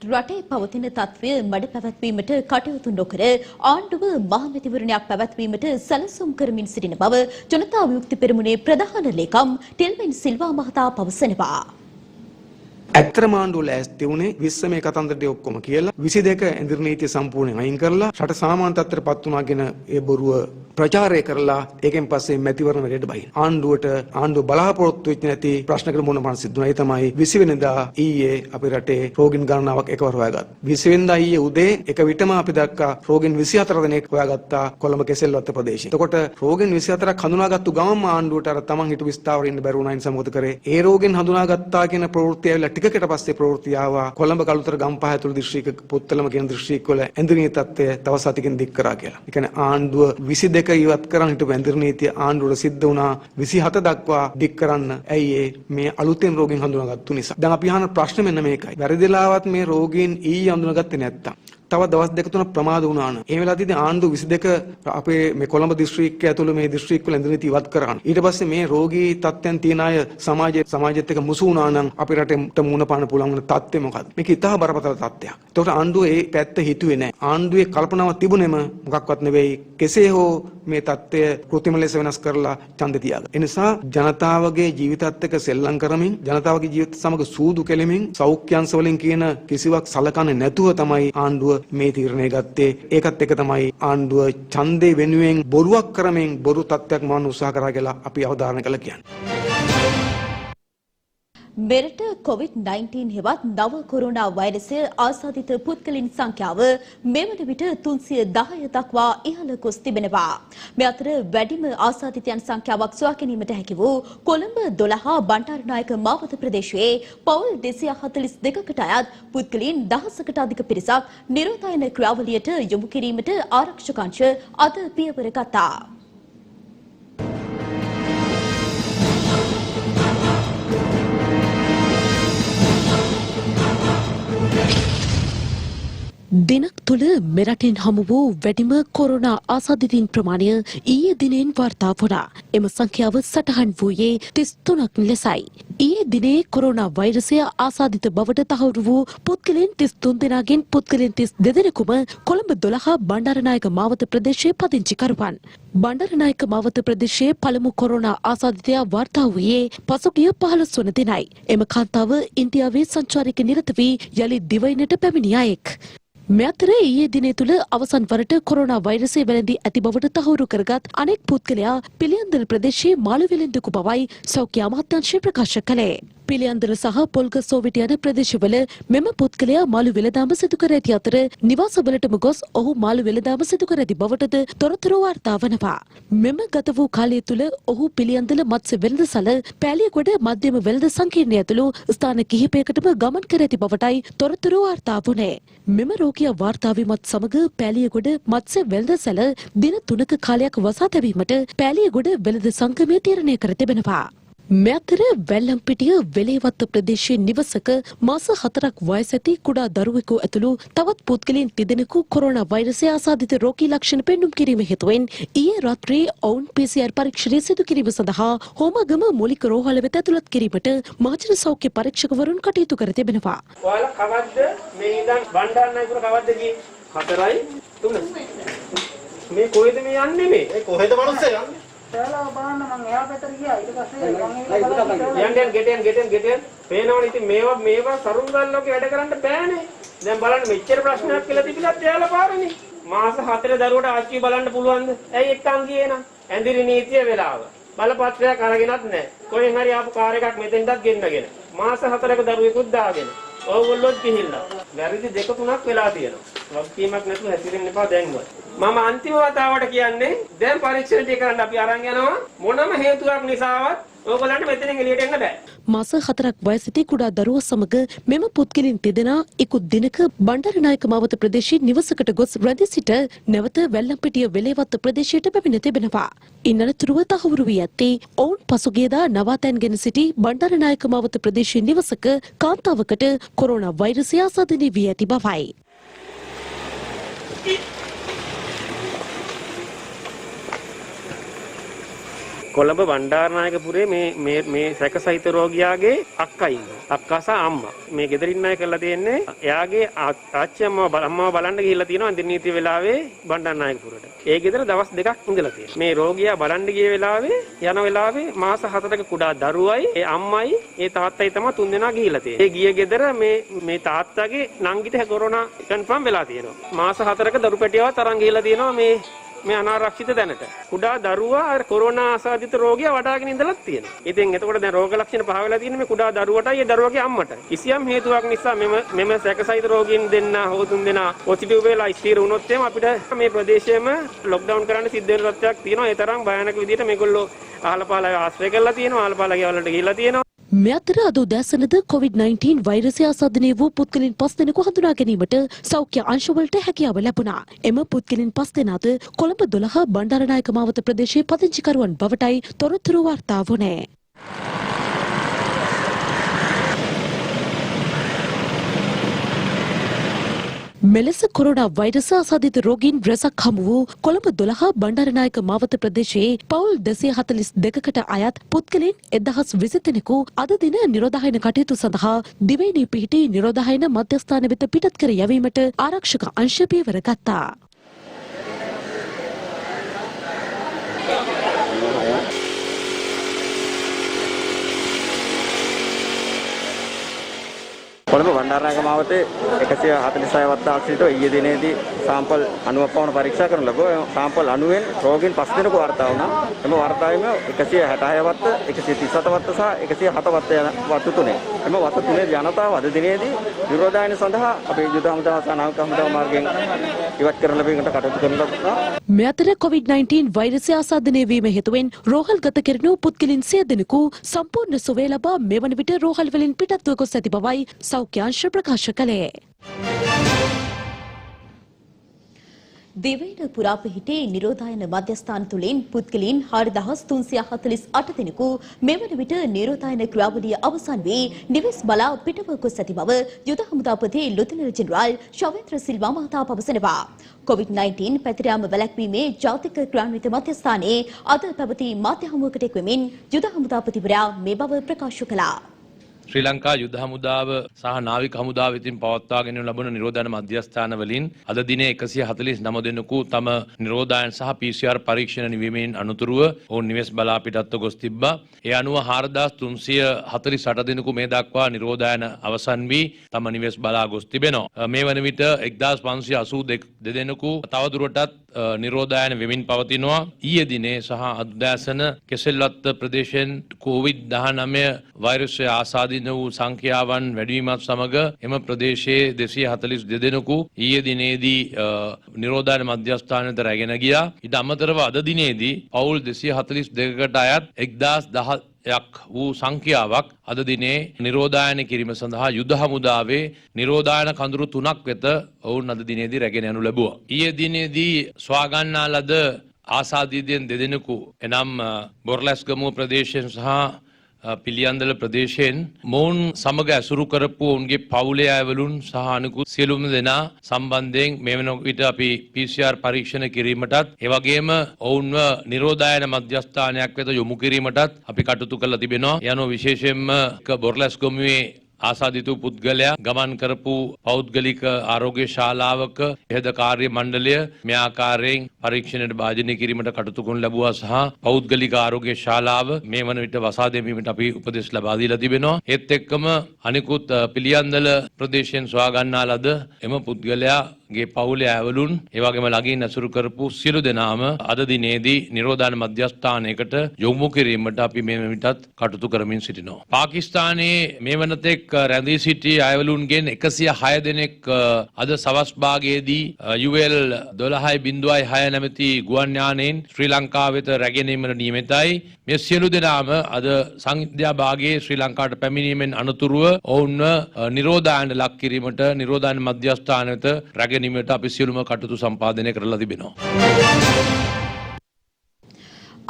රටේ පවතින තත්ත්වය මඩ පැවැත්වීමට කටයුතු නොකර ආණ්ඩුව මහ මැතිවරණයක් පැවැත්වීමට සැලසුම් කරමින් සිටින බව ජනතා විමුක්ති පෙරමුණේ ප්‍රධාන ලේකම් ටෙල්වින් සිල්වා මහතා පවසනවා. ඇත්තම ආණ්ඩුව ලෑස්ති වුණේ 20 මේ කතන්දරේ ඔක්කොම කියලා 22 ඉන්ද්‍ර නීතිය සම්පූර්ණයෙන් අයින් කරලා රට සාමාන්‍ය තත්ත්වයටපත් වුණාගෙන ඒ බොරුව ප්‍රචාරය කරලා ඒකෙන් පස්සේ මැතිවරණ වැඩට බහින. ආණ්ඩුව බලාපොරොත්තු වෙච්ච නැති ප්‍රශ්නකට මුහුණ පාන්න සිද්ධ වුණා. ඒ තමයි 20 වෙනිදා ඊයේ අපේ රටේ රෝගීන් ගණනාවක් එකවර හොයාගත්තා. 20 වෙනිදා ඊයේ උදේ එක විටම අපි දැක්කා රෝගීන් 24 දෙනෙක් හොයාගත්තා කොළඹ කෙසෙල්වත්ත ප්‍රදේශයේ. එතකොට රෝගීන් 24ක් හඳුනාගත්තු ගමන්ම ආණ්ඩුවට අර තමන් හිටපු ස්ථාවරේ ඉන්න බැරි වුණා. ඒ නිසා මොකද කරේ? ඒ රෝගීන් හඳුනාගත්තා කියන ප්‍රවෘත්තිය ඇවිල්ලා ටිකකට පස්සේ ප්‍රවෘත්තිය ආවා කොළඹ කළුතර ගම්පහ ඇතුළු දිස්ත්‍රික්ක පුත්තලම කියන දිස්ත්‍රික්කවල ඇඳුනේ තත්ත්වය තව සතිකින් දික් කරා කියලා. ඒ කියන්නේ ආණ්ඩුව 22 ඉවත් කරන් හිටපු ඇඳුරු නීතිය ආණ්ඩුවට සිද්ධ වුණා 27 දක්වා දික් කරන්න. ඇයි මේ අලුතෙන් රෝගීන් හඳුනාගත්තු නිසා. දැන් අපි අහන ප්‍රශ්න මෙන්න මේකයි. වැරදිලාවත් මේ රෝගීන් ඊයේ හඳුනාගත්තේ නැත්තම් තව දවස් දෙක තුනක් ප්‍රමාද වුණා නම් ඒ වෙලාවේදී ආණ්ඩුව 22 අපේ මේ කොළඹ දිස්ත්‍රික්කය ඇතුළු මේ දිස්ත්‍රික්කවල ඇඳුරු නීති ඉවත් කරාන. ඊට පස්සේ මේ රෝගී තත්ත්වයන් තියන අය සමාජයත් එක්ක මුසු වුණා නම් අපේ රටේ මුණ පාන පුළුවන් වෙන තත්ත්වය මොකක්ද? මේක ඉතා බරපතල තත්ත්වයක්. ඒකට ආණ්ඩුව ඒ පැත්ත හිතුවේ නැහැ. ආණ්ඩුවේ කල්පනාවක් තිබුණෙම මොකක්වත් නෙවෙයි. කෙසේ හෝ මේ තත්ත්වය කෘත්‍රිම ලෙස වෙනස් කරලා ඡන්ද තියාගන්න. ඒ නිසා ජනතාවගේ ජීවිතත් එක්ක සෙල්ලම් කරමින් ජනතාවගේ ජීවිත සමග සූදු කෙලෙමින් සෞඛ්‍යංශ වලින් කියන කිසිවක් සලකන්නේ නැතුව තමයි ආණ්ඩුව මේ තීරණය ගත්තේ. ඒකත් එක තමයි ආණ්ඩුව ඡන්දේ වෙනුවෙන් බොරුවක් කරමින් බොරු තත්ත්වයක් මවන්න උත්සාහ කරා කියලා අපි අවධාරණය කළා කියන්නේ. මෙරට COVID-19 හෙවත් නව කොරෝනා වෛරසය ආසාදිත පුද්ගලයන් සංඛ්‍යාව මේ වන විට 310 දක්වා ඉහළ ගොස් තිබෙනවා. මේ අතර වැඩිම ආසාදිතයන් සංඛ්‍යාවක් සොයා ගැනීමට හැකි වූ කොළඹ 12 බණ්ඩාරනායක මාවත ප්‍රදේශයේ පවුල් 242කට අයත් පුද්ගලයන් 1000කට අධික පිරිසක් නිරෝධායන ක්‍රියාවලියට යොමු කිරීමට ආරක්ෂක අංශ අද පියවර ගත්තා. දිනක් තුළ මෙරටින් හමු වූ වැඩිම කොරෝනා ආසාදිතයින් ප්‍රමාණය ඊයේ දිනෙන් වාර්තා වුණා. එම සංඛ්‍යාව සටහන් වූයේ 33ක් ලෙසයි. ඊයේ දිනේ කොරෝනා වෛරසය ආසාදිත බවට තහවුරු වූ පුද්ගලයන් 33 දෙනාගෙන් පුද්ගලයන් 32 දෙනෙකුම කොළඹ 12 බණ්ඩාරනායක මාවත ප්‍රදේශයේ පදිංචිකරුවන්. බණ්ඩාරනායක මාවත ප්‍රදේශයේ පළමු කොරෝනා ආසාදිතයා වාර්තා වූයේ පසුගිය 15 වන දිනයි. එම කාන්තාව ඉන්දියාවේ සංචාරයක නිරත වී යලි දිවයිනට පැමිණි අයෙක්. මේ අතර ඊයේ දිනේ තුල අවසන් වරට කොරෝනා වෛරසය වැළඳී ඇති බවට තහවුරු කරගත් අනෙක් පුද්ගලයා පිළියන්දල ප්‍රදේශයේ මාළුවෙලෙන්දකු බවයි සෞඛ්‍ය අමාත්‍යාංශය ප්‍රකාශ කළේ. පිළියන්දල සහ පොල්ගසෝවිට යන ප්‍රදේශවල මෙම පුද්ගලයා මාළු වෙළඳාම සිදු කර ඇති අතර නිවාසවලටම ගොස් ඔහු මාළු වෙළඳාම සිදු කර ඇති බවටද තොරතුරු වාර්තා වනවා. මෙම ගත වූ කාලය තුල ඔහු පිළියන්දල මත්ස්‍ය වෙළඳසැල පෑලියගොඩ මධ්‍යම වෙළඳ සංකීර්ණය ඇතුළු ස්ථාන කිහිපයකටම ගමන් කර ඇති බවටයි තොරතුරු වාර්තා වුණේ. මෙම රෝගියා වාර්තා වීමත් සමග පෑලියගොඩ මත්ස්‍ය වෙළඳසැල දින 3ක කාලයක් වසා තැබීමට පෑලියගොඩ වෙළඳ සංගමය තීරණය කර තිබෙනවා. මේ අතර වැල්ලම්පිටිය වෙලේවත්ත ප්‍රදේශයේ නිවසක මාස 4ක් වයස ඇති කුඩා දරුවෙකු ඇතුළු තවත් පුද්ගලයන් 3 දෙනෙකු කොරෝනා වෛරසය ආසාදිත රෝගී ලක්ෂණ පෙන්නුම් කිරීම හේතුවෙන් ඊයේ රාත්‍රියේ ඔවුන් PCR පරීක්ෂණය සිදු කිරීම සඳහා හෝමාගම මූලික රෝහල වෙත ඇතුළත් කිරීමට මහජන සෞඛ්‍ය පරීක්ෂකවරුන් කටයුතු කර තිබෙනවා. ඔයාලා කවද්ද මේ ඉඳන් බණ්ඩාරනායකපුර කවද්ද ගියේ? 4යි 3. මේ කොහෙද මේ යන්නේ මේ? ඒ කොහෙද මනුස්සය යන්නේ? සෑලා බලන්න මම එහා පැත්තට ගියා. ඊට පස්සේ ගෙටෙන් පේනවනේ. ඉතින් මේවා සරුන් ගල්ලෝගේ වැඩ කරන්න බෑනේ. දැන් බලන්න මෙච්චර ප්‍රශ්නයක් කියලා තිබිලත් එයාලා පාරනේ. මාස 4 දරුවට ආච්චි බලන්න පුළුවන්ද? ඇයි එක්කන් ගියේ නම්? ඇඳිරි නීතිය වෙලාව. බලපත්‍රයක් අරගෙනත් නැහැ. කොහෙන් හරි ආපු කාර් එකක් මෙතෙන්ටත් ගෙන්නගෙන. මාස 4ක දරුවෙකුත් දාගෙන. ඕගොල්ලොත් ගිහිල්ලා. වැරදි 2-3ක් වෙලා තියෙනවා. වගකීමක් නැතුව හැසිරෙන්න එපා දැන්වත්. මම අන්තිම වතාවට කියන්නේ දැන් පරීක්ෂණ ටික කරන්න අපි අරන් යනවා. මොනම හේතුවක් නිසාවත් ඕගොල්ලන්ට මෙතනින් එළියට එන්න බෑ. මාස 4ක් වයස සිටි කුඩා දරුවා සමග මෙම පුද්ගලයන් තිදෙනා ඉක්ුත් දිනක බණ්ඩාරනායක මාවත ප්‍රදේශයේ නිවසකට ගොස් රැඳී සිට නැවත වැල්ලම්පිටිය වෙලේවත්ත ප්‍රදේශයට පැමිණ තිබෙනවා. ඉන් අනතුරුව තහවුරු වී ඇත්තේ ඔවුන් පසුගියදා නවාතැන්ගෙන සිටි බණ්ඩාරනායක මාවත ප්‍රදේශයේ නිවසක කාන්තාවකට කොරෝනා වෛරසය ආසාදනය වී ඇති බවයි. කොළඹ බණ්ඩාරනායකපුරේ මේ සැකසහිත රෝගියාගේ අක්කා ඉන්නවා. අක්කා සහ අම්මා. මේ ගෙදරින් අය කරලා තියෙන්නේ එයාගේ ආච්චි අම්මව බලන්න ගිහිල්ලා තියෙනවා ඉන්දිනීති වෙලාවේ බණ්ඩාරනායකපුරට. ඒ ගෙදර දවස් 2ක් ඉඳලා තියෙනවා. මේ රෝගියා බලන්න ගිය වෙලාවේ යන වෙලාවේ මාස 4ක කුඩා දරුවයි ඒ අම්මයි ඒ තාත්තයි තමයි 3 දෙනා ගිහිල්ලා තියෙන්නේ. ඒ ගිය ගෙදර මේ තාත්තගේ නංගිට කොරෝනා කන්ෆර්ම් වෙලා තියෙනවා. මාස 4ක දරු පැටියවත් අරන් ගිහිල්ලා තියෙනවා මේ අනාරක්ෂිත දැනට. කුඩා දරුවා කොරෝනා ආසාදිත රෝගියා වඩාගෙන ඉඳලත් තියෙනවා. ඉතින් එතකොට දැන් රෝග ලක්ෂණ පහ වෙලා තියෙන්නේ මේ කුඩා දරුවටයි ඒ දරුවගේ අම්මට. කිසියම් හේතුවක් නිසා මෙම සැකසහිත රෝගීන් දෙන්නා හෝ 3 දෙනා පොසිටිව් වෙලා ස්ථිර වුණොත් එහම අපිට මේ ප්‍රදේශයේම ලොක්ඩවුන් කරන්න සිද්ධ වෙන තත්ත්වයක් තියෙනවා. ඒ තරම් භයානක විදිහට මේගොල්ලෝ අහලපාලා ආශ්‍රය කරලා තියෙනවා. අහලපාලා ගෙවල්වලට ගිහිල්ලා තියෙනවා. මේ අතර අද උදෑසනද COVID-19 වෛරසය ආසාදනය වූ පුද්ගලයන් 5 දෙනෙකු හඳුනා ගැනීමට සෞඛ්‍ය අංශවලට හැකියාව ලැබුණා. එම පුද්ගලයන් 5 දෙනාද කොළඹ 12 බණ්ඩාරනායක මාවත ප්‍රදේශයේ පදිංචිකරුවන් බවටයි තොරතුරු වාර්තා වුණේ. මෙලෙස කොරෝනා වෛරස ආසාදිත රෝගීන් රැසක් හමු වූ කොළඹ 12 බණ්ඩාරනායක මාවත ප්‍රදේශයේ පවුල් 242කට අයත් පුද්ගලයන් 1020 දෙනෙකු අද දින නිරෝධායන කටයුතු සඳහා දිවයිනේ පිහිටි නිරෝධායන මධ්‍යස්ථාන වෙත පිටත් කර යැවීමට ආරක්ෂක අංශ පියවර ගත්තා. කොළඹ බණ්ඩාරනායක මාවතේ 146 වත්ත ආශ්‍රිතව ඊයේ දිනේදී සාම්පල් 90ක් පමණ පරීක්ෂා කරන ලැබුවා. සාම්පල් 90න් රෝගීන් 5 දෙනෙකු වාර්තා වුණා. එම වාර්තාවෙම 166 වත්ත, 137 වත්ත සහ 107 වත්ත යන වත්ත තුනේ. එම වත්ත තුනේ ජනතාව අද දිනේදී නිරෝධායන සඳහා අපේ යුද හමුදාව සහ නාවික හමුදාව මාර්ගයෙන් ඉවත් කරන ලැබීමට කටයුතු කරන ලබනවා. මේ අතර COVID-19 වෛරසය ආසාදනය වීම හේතුවෙන් රෝහල්ගත කෙරෙනු පුද්ගලයන් 100 දෙනෙකු සම්පූර්ණ සුවය ලබා මෙවන විට රෝහල් වලින් පිටත්ව ගොස් ඇති බවයි සෞඛ්‍ය අංශ ප්‍රකාශ කළේ. දිවයින පුරා පිහිටි නිරෝධායන මධ්‍යස්ථාන තුළින් පුද්ගලයන් 4348 දෙනෙකු මෙවන විට නිරෝධායන ක්‍රියාවලිය අවසන් වී නිවෙස් බලා පිටව ගොස් ඇති බව යුද හමුදාපති ලුතනර් ජෙනරාල් ශවේන්ද්‍ර සිල්වා මහතා පවසනවා. COVID-19 පැතිර යාම වැළැක්වීමේ ජාතික ක්‍රියාන්විත මධ්‍යස්ථානයේ අද පැවති මාධ්‍ය හමුවකට එක්වෙමින් යුද හමුදාපතිවරයා මේ බව ප්‍රකාශ කළා. ශ්‍රී ලංකා යුද හමුදාව සහ නාවික හමුදාව විසින් පවත්වාගෙන ලබන නිරෝධායන මධ්‍යස්ථාන වලින් අද දිනේ 149 දෙනෙකු තම නිරෝධායන සහ PCR පරීක්ෂණ නිවීමෙන් අනතුරුව ඔවුන් නිවෙස් බලා පිටත්ව ගොස් තිබ්බා. ඒ අනුව 4348 දෙනෙකු මේ දක්වා නිරෝධායන අවසන් වී තම නිවෙස් බලා ගොස් තිබෙනවා. මේ වන විට 1582 දෙනෙකු තවදුරටත් නිරෝධායන වෙමින් පවතිනවා. ඊයේ දිනේ සහ අද්දෑසන කෙසෙල්වත්ත ප්‍රදේශයෙන් COVID-19 වෛරසය ආසාදිත වූ සංඛ්‍යාවන් වැඩිවීමත් සමග එම ප්‍රදේශයේ 242 දෙනෙකු ඊයේ දිනේදී නිරෝධායන මධ්‍යස්ථානයට රැගෙන ගියා. ඊට අමතරව අද දිනේදී පවුල් 242කට අයත් 1010ක් වූ සංඛ්‍යාවක් අද දිනේ නිරෝධායන කිරීම සඳහා යුද හමුදාවේ නිරෝධායන කඳුරු 3ක් වෙත ඔවුන් අද දිනේදී රැගෙන යනු ලැබුවා. ඊයේ දිනේදී ස්වාගන්නා ලද ආසාදිතයන් දෙදෙනෙකු එනම් බොරලැස්ගමුව ප්‍රදේශයෙන් සහ පිළියන්දල ප්‍රදේශයෙන් මොවුන් සමග ඇසුරු කරපු ඔවුන්ගේ පවුලේ අයවලුන් සහ අනිකුත් සියලුම දෙනා සම්බන්ධයෙන් මේ වෙන විට අපි PCR පරීක්ෂණ කිරීමටත් එවැගේම ඔවුන්ව නිරෝධායන මධ්‍යස්ථානයක් වෙත යොමු කිරීමටත් අපි කටයුතු කරලා තිබෙනවා. යනෝ විශේෂයෙන්ම බොරලැස්ගමුවේ ආසාදිත පුද්ගලයා ගමන් කරපු පෞද්ගලික ආරෝග්‍ය ශාලාවක එහෙද කාර්ය මණ්ඩලය මේ ආකාරයෙන් පරීක්ෂණයට භාජනය කිරීමට කටයුතු කරනු ලැබුවා සහ පෞද්ගලික ආරෝග්‍ය ශාලාව මේ වන විට වසා දැමීමට අපි උපදෙස් ලබා දීලා තිබෙනවා. ඒත් එක්කම අනිකුත් පිළියන්දල ප්‍රදේශයෙන් සොයා ගන්නා ලද එම පුද්ගලයාගේ පවුලේ ඇවලුන් ඒ වගේම ළඟින් ඇසුරු කරපු සියලු දෙනාම අද දිනේදී නිරෝධායන මධ්‍යස්ථානයකට යොමු කිරීමට අපි මේ විටත් කටයුතු කරමින් සිටිනවා. පාකිස්තානයේ මේ වනතෙක් රැඳී සිටි අයවලුන්ගෙන් 106 දෙනෙක් අද සවස් භාගයේදී UL 12.06 නැමැති ගුවන් යානයෙන් ශ්‍රී ලංකාව වෙත රැගෙනීමට නියමිතයි. මේ සියලු දෙනාම අද සංවිධ්‍යා භාගයේ ශ්‍රී ලංකාවට පැමිණීමෙන් අනතුරුව ඔවුන්ව නිරෝධායනට ලක් කිරීමට නිරෝධායන මධ්‍යස්ථාන වෙත රැගෙනීමට අපි සියලුම කටයුතු සම්පාදනය කරලා තිබෙනවා.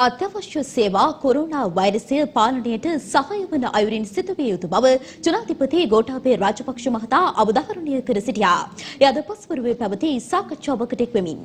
අත්‍යවශ්‍ය සේවා කොරෝනා වෛරසය පාලනයට සහාය වන අයුරින් සිදුවිය යුතු බව ජනාධිපති ගෝඨාභය රාජපක්ෂ මහතා අවධාරණය කර සිටියා. එය අද පස්වරුවේ පැවති සාකච්ඡාවකට එක්වෙමින්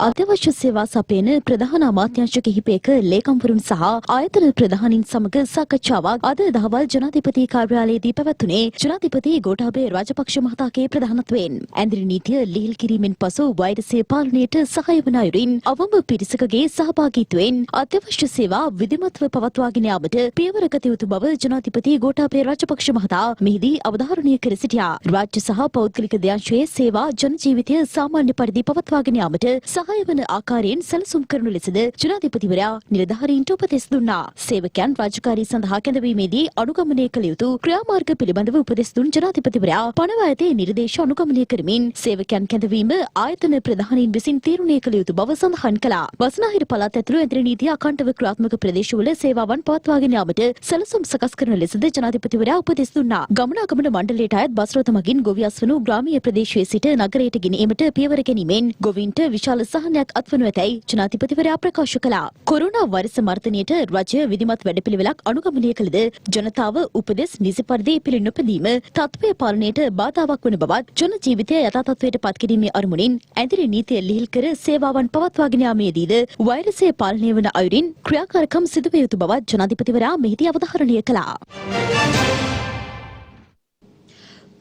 අත්‍යවශ්‍ය සේවා සපයන ප්‍රධාන අමාත්‍යාංශ කිහිපයක ලේකම්වරුන් සහ ආයතන ප්‍රධානීන් සමග සාකච්ඡාවක් අද දහවල් ජනාධිපති කාර්යාලයේදී පැවැත්වුණේ ජනාධිපති ගෝඨාභය රාජපක්ෂ මහතාගේ ප්‍රධානත්වයෙන්. ඇඳිරි නීතිය ලිහිල් කිරීමෙන් පසු වෛරසය පාලනයට සහාය වන අයුරින් අවම පිරිසකගේ සහභාගීත්වයෙන් අත්‍යවශ්‍ය සේවා විධිමත්ව පවත්වාගෙන යාමට පියවර ගත යුතු බව ජනාධිපති ගෝඨාභය රාජපක්ෂ මහතා මෙහිදී අවධාරණය කර සිටියා. රාජ්‍ය සහ පෞද්ගලික දෙයන්ශයේ සේවා ජන ජීවිතය සාමාන්‍ය පරිදි පවත්වාගෙන යාමට සහාය වන ආකාරයෙන් සැලසුම් කරනු ලෙසද ජනාධිපතිවරයා නිලධාරීන්ට උපදෙස් දුන්නා. සේවකයන් රාජකාරී සඳහා කැඳවීමේදී අනුගමනය කළ යුතු ක්‍රියාමාර්ග පිළිබඳව උපදෙස් දුන් ජනාධිපතිවරයා පනවා ඇති නිර්දේශ අනුගමනය කරමින් සේවකයන් කැඳවීම ආයතන ප්‍රධානීන් විසින් තීරණය කළ යුතු බව සඳහන් කළා. බස්නාහිර පළාත් ඇතුළු ඇඳිරි නීතිය අඛණ්ඩව ක්‍රියාත්මක ප්‍රදේශවල සේවාවන් පවත්වාගෙන යාමට සැලසුම් සකස් කරන ලෙසද ජනාධිපතිවරයා උපදෙස් දුන්නා. ගමනාගමන මණ්ඩලයට අයත් බස් රථ මගින් ගොවියස් වනු ග්‍රාමීය ප්‍රදේශයේ සිට නගරයට ගෙන ඒමට පියවර ගැනීමෙන් ගොවීන්ට විශාල සහනයක් අත්වනු ඇතැයි ජනාධිපතිවරයා ප්‍රකාශ කළා. කොරෝනා වෛරස මර්ධනයට රජය විධිමත් වැඩපිළිවෙලක් අනුගමනය කළද ජනතාව උපදෙස් නිසි පරිදි පිළි නොපැදීම තත්ත්වය පාලනයට බාධාවක් වන බවත් ජන ජීවිතය යථා තත්ත්වයට පත් කිරීමේ අරමුණින් ඇඳිරි නීතිය ලිහිල් කර සේවාවන් පවත්වාගෙන යාමේදීද වෛරසය පාලනය වන අයුරින් ක්‍රියාකාරකම් සිදු විය යුතු බවත් ජනාධිපතිවරයා මෙහිදී අවධාරණය කළා.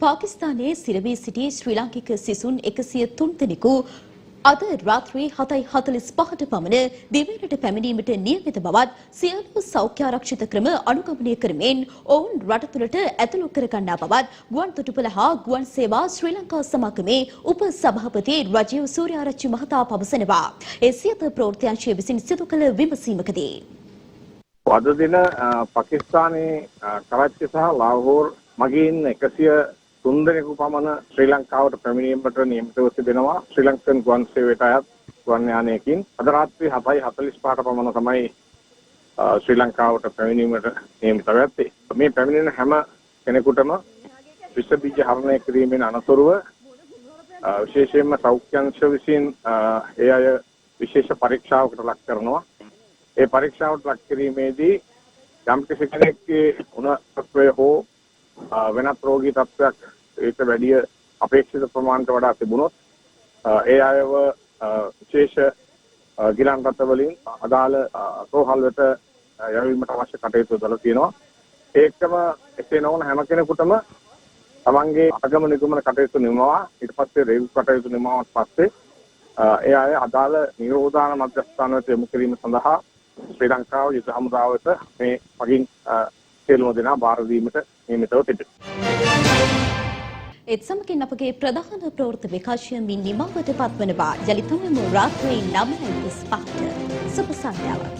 පාකිස්තානයේ සිරවී සිටි ශ්‍රී ලාංකික සිසුන් 103 දෙනෙකු අද රාත්‍රී 7:45ට පමණ දිවයිනට පැමිණීමට නියමිත බවත් සියලු සෞඛ්‍ය ආරක්ෂිත ක්‍රම අනුගමනය කරමින් ඔවුන් රට තුළට ඇතුළු කරගන්නා බවත් ගුවන් තොටුපළ හා ගුවන් සේවා ශ්‍රී ලංකා සමාගමේ උප සභාපති රජීව් සූර්යාරච්චි මහතා පවසනවා. ඒ සියත ප්‍රවෘත්ති විසින් සිදු කළ විමසීමකදී අද දින පාකිස්තානයේ කරච්චි සහ ලාහෝර් මගින් 103 දෙනෙකු පමණ ශ්‍රී ලංකාවට පැමිණීමට නියමිතව තිබෙනවා. ශ්‍රී ලංකන් ගුවන් සේවයට අයත් ගුවන් යානයකින් අද රාත්‍රී 7:45ට පමණ තමයි ශ්‍රී ලංකාවට පැමිණීමට නියමිත වෙත්තේ. මේ පැමිණෙන හැම කෙනෙකුටම විස බීජ හරණය කිරීමෙන් අනතුරුව විශේෂයෙන්ම සෞඛ්‍ය අංශ විසින් ඒ අය විශේෂ පරීක්ෂාවකට ලක් කරනවා. ඒ පරීක්ෂාවට ලක් කිරීමේදී යම් කෙනෙක්ගේ උණුසුමේ හෝ වෙනත් රෝගී තත්ත්වයක් ඊට වැඩි අපේක්ෂිත ප්‍රමාණයට වඩා තිබුණොත් ඒ අයව විශේෂ ගිලන් රථ වලින් අදාළ රෝහල් වෙත යවීමට අවශ්‍ය කටයුතු යොදලා තියෙනවා. ඒකම එසේ නොවන හැම කෙනෙකුටම තමන්ගේ අගම නිගමන කටයුතු නිමවා ඊට පස්සේ රේල් කටයුතු නිමවාට පස්සේ ඒ අය අදාළ නිරෝධාන මධ්‍යස්ථාන වෙත යොමු කිරීම සඳහා ශ්‍රී ලංකාව යුද හමුදාවට මේ මගින් සියලුම දෙනා බාර දීමට නියමිතව තිබෙනවා. ඒත් සමගින් අපගේ ප්‍රධාන ප්‍රවෘත්ති විකාශය මින් නිමවට පත්වනවා. යලිතම රාත්‍රී 9:35ට සුබ සන්ධ්‍යාවක්.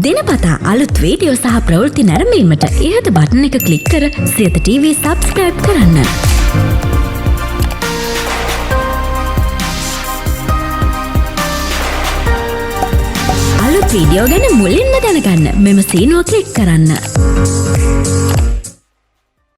දිනපතා අලුත් වීඩියෝ සහ ප්‍රවෘත්ති නැරඹීමට ඉහත බටන් එක ක්ලික් කර සියත TV සබ්ස්ක්‍රයිබ් කරන්න. අලුත් වීඩියෝ ගැන මුලින්ම දැනගන්න මෙම සීනුව ක්ලික් කරන්න.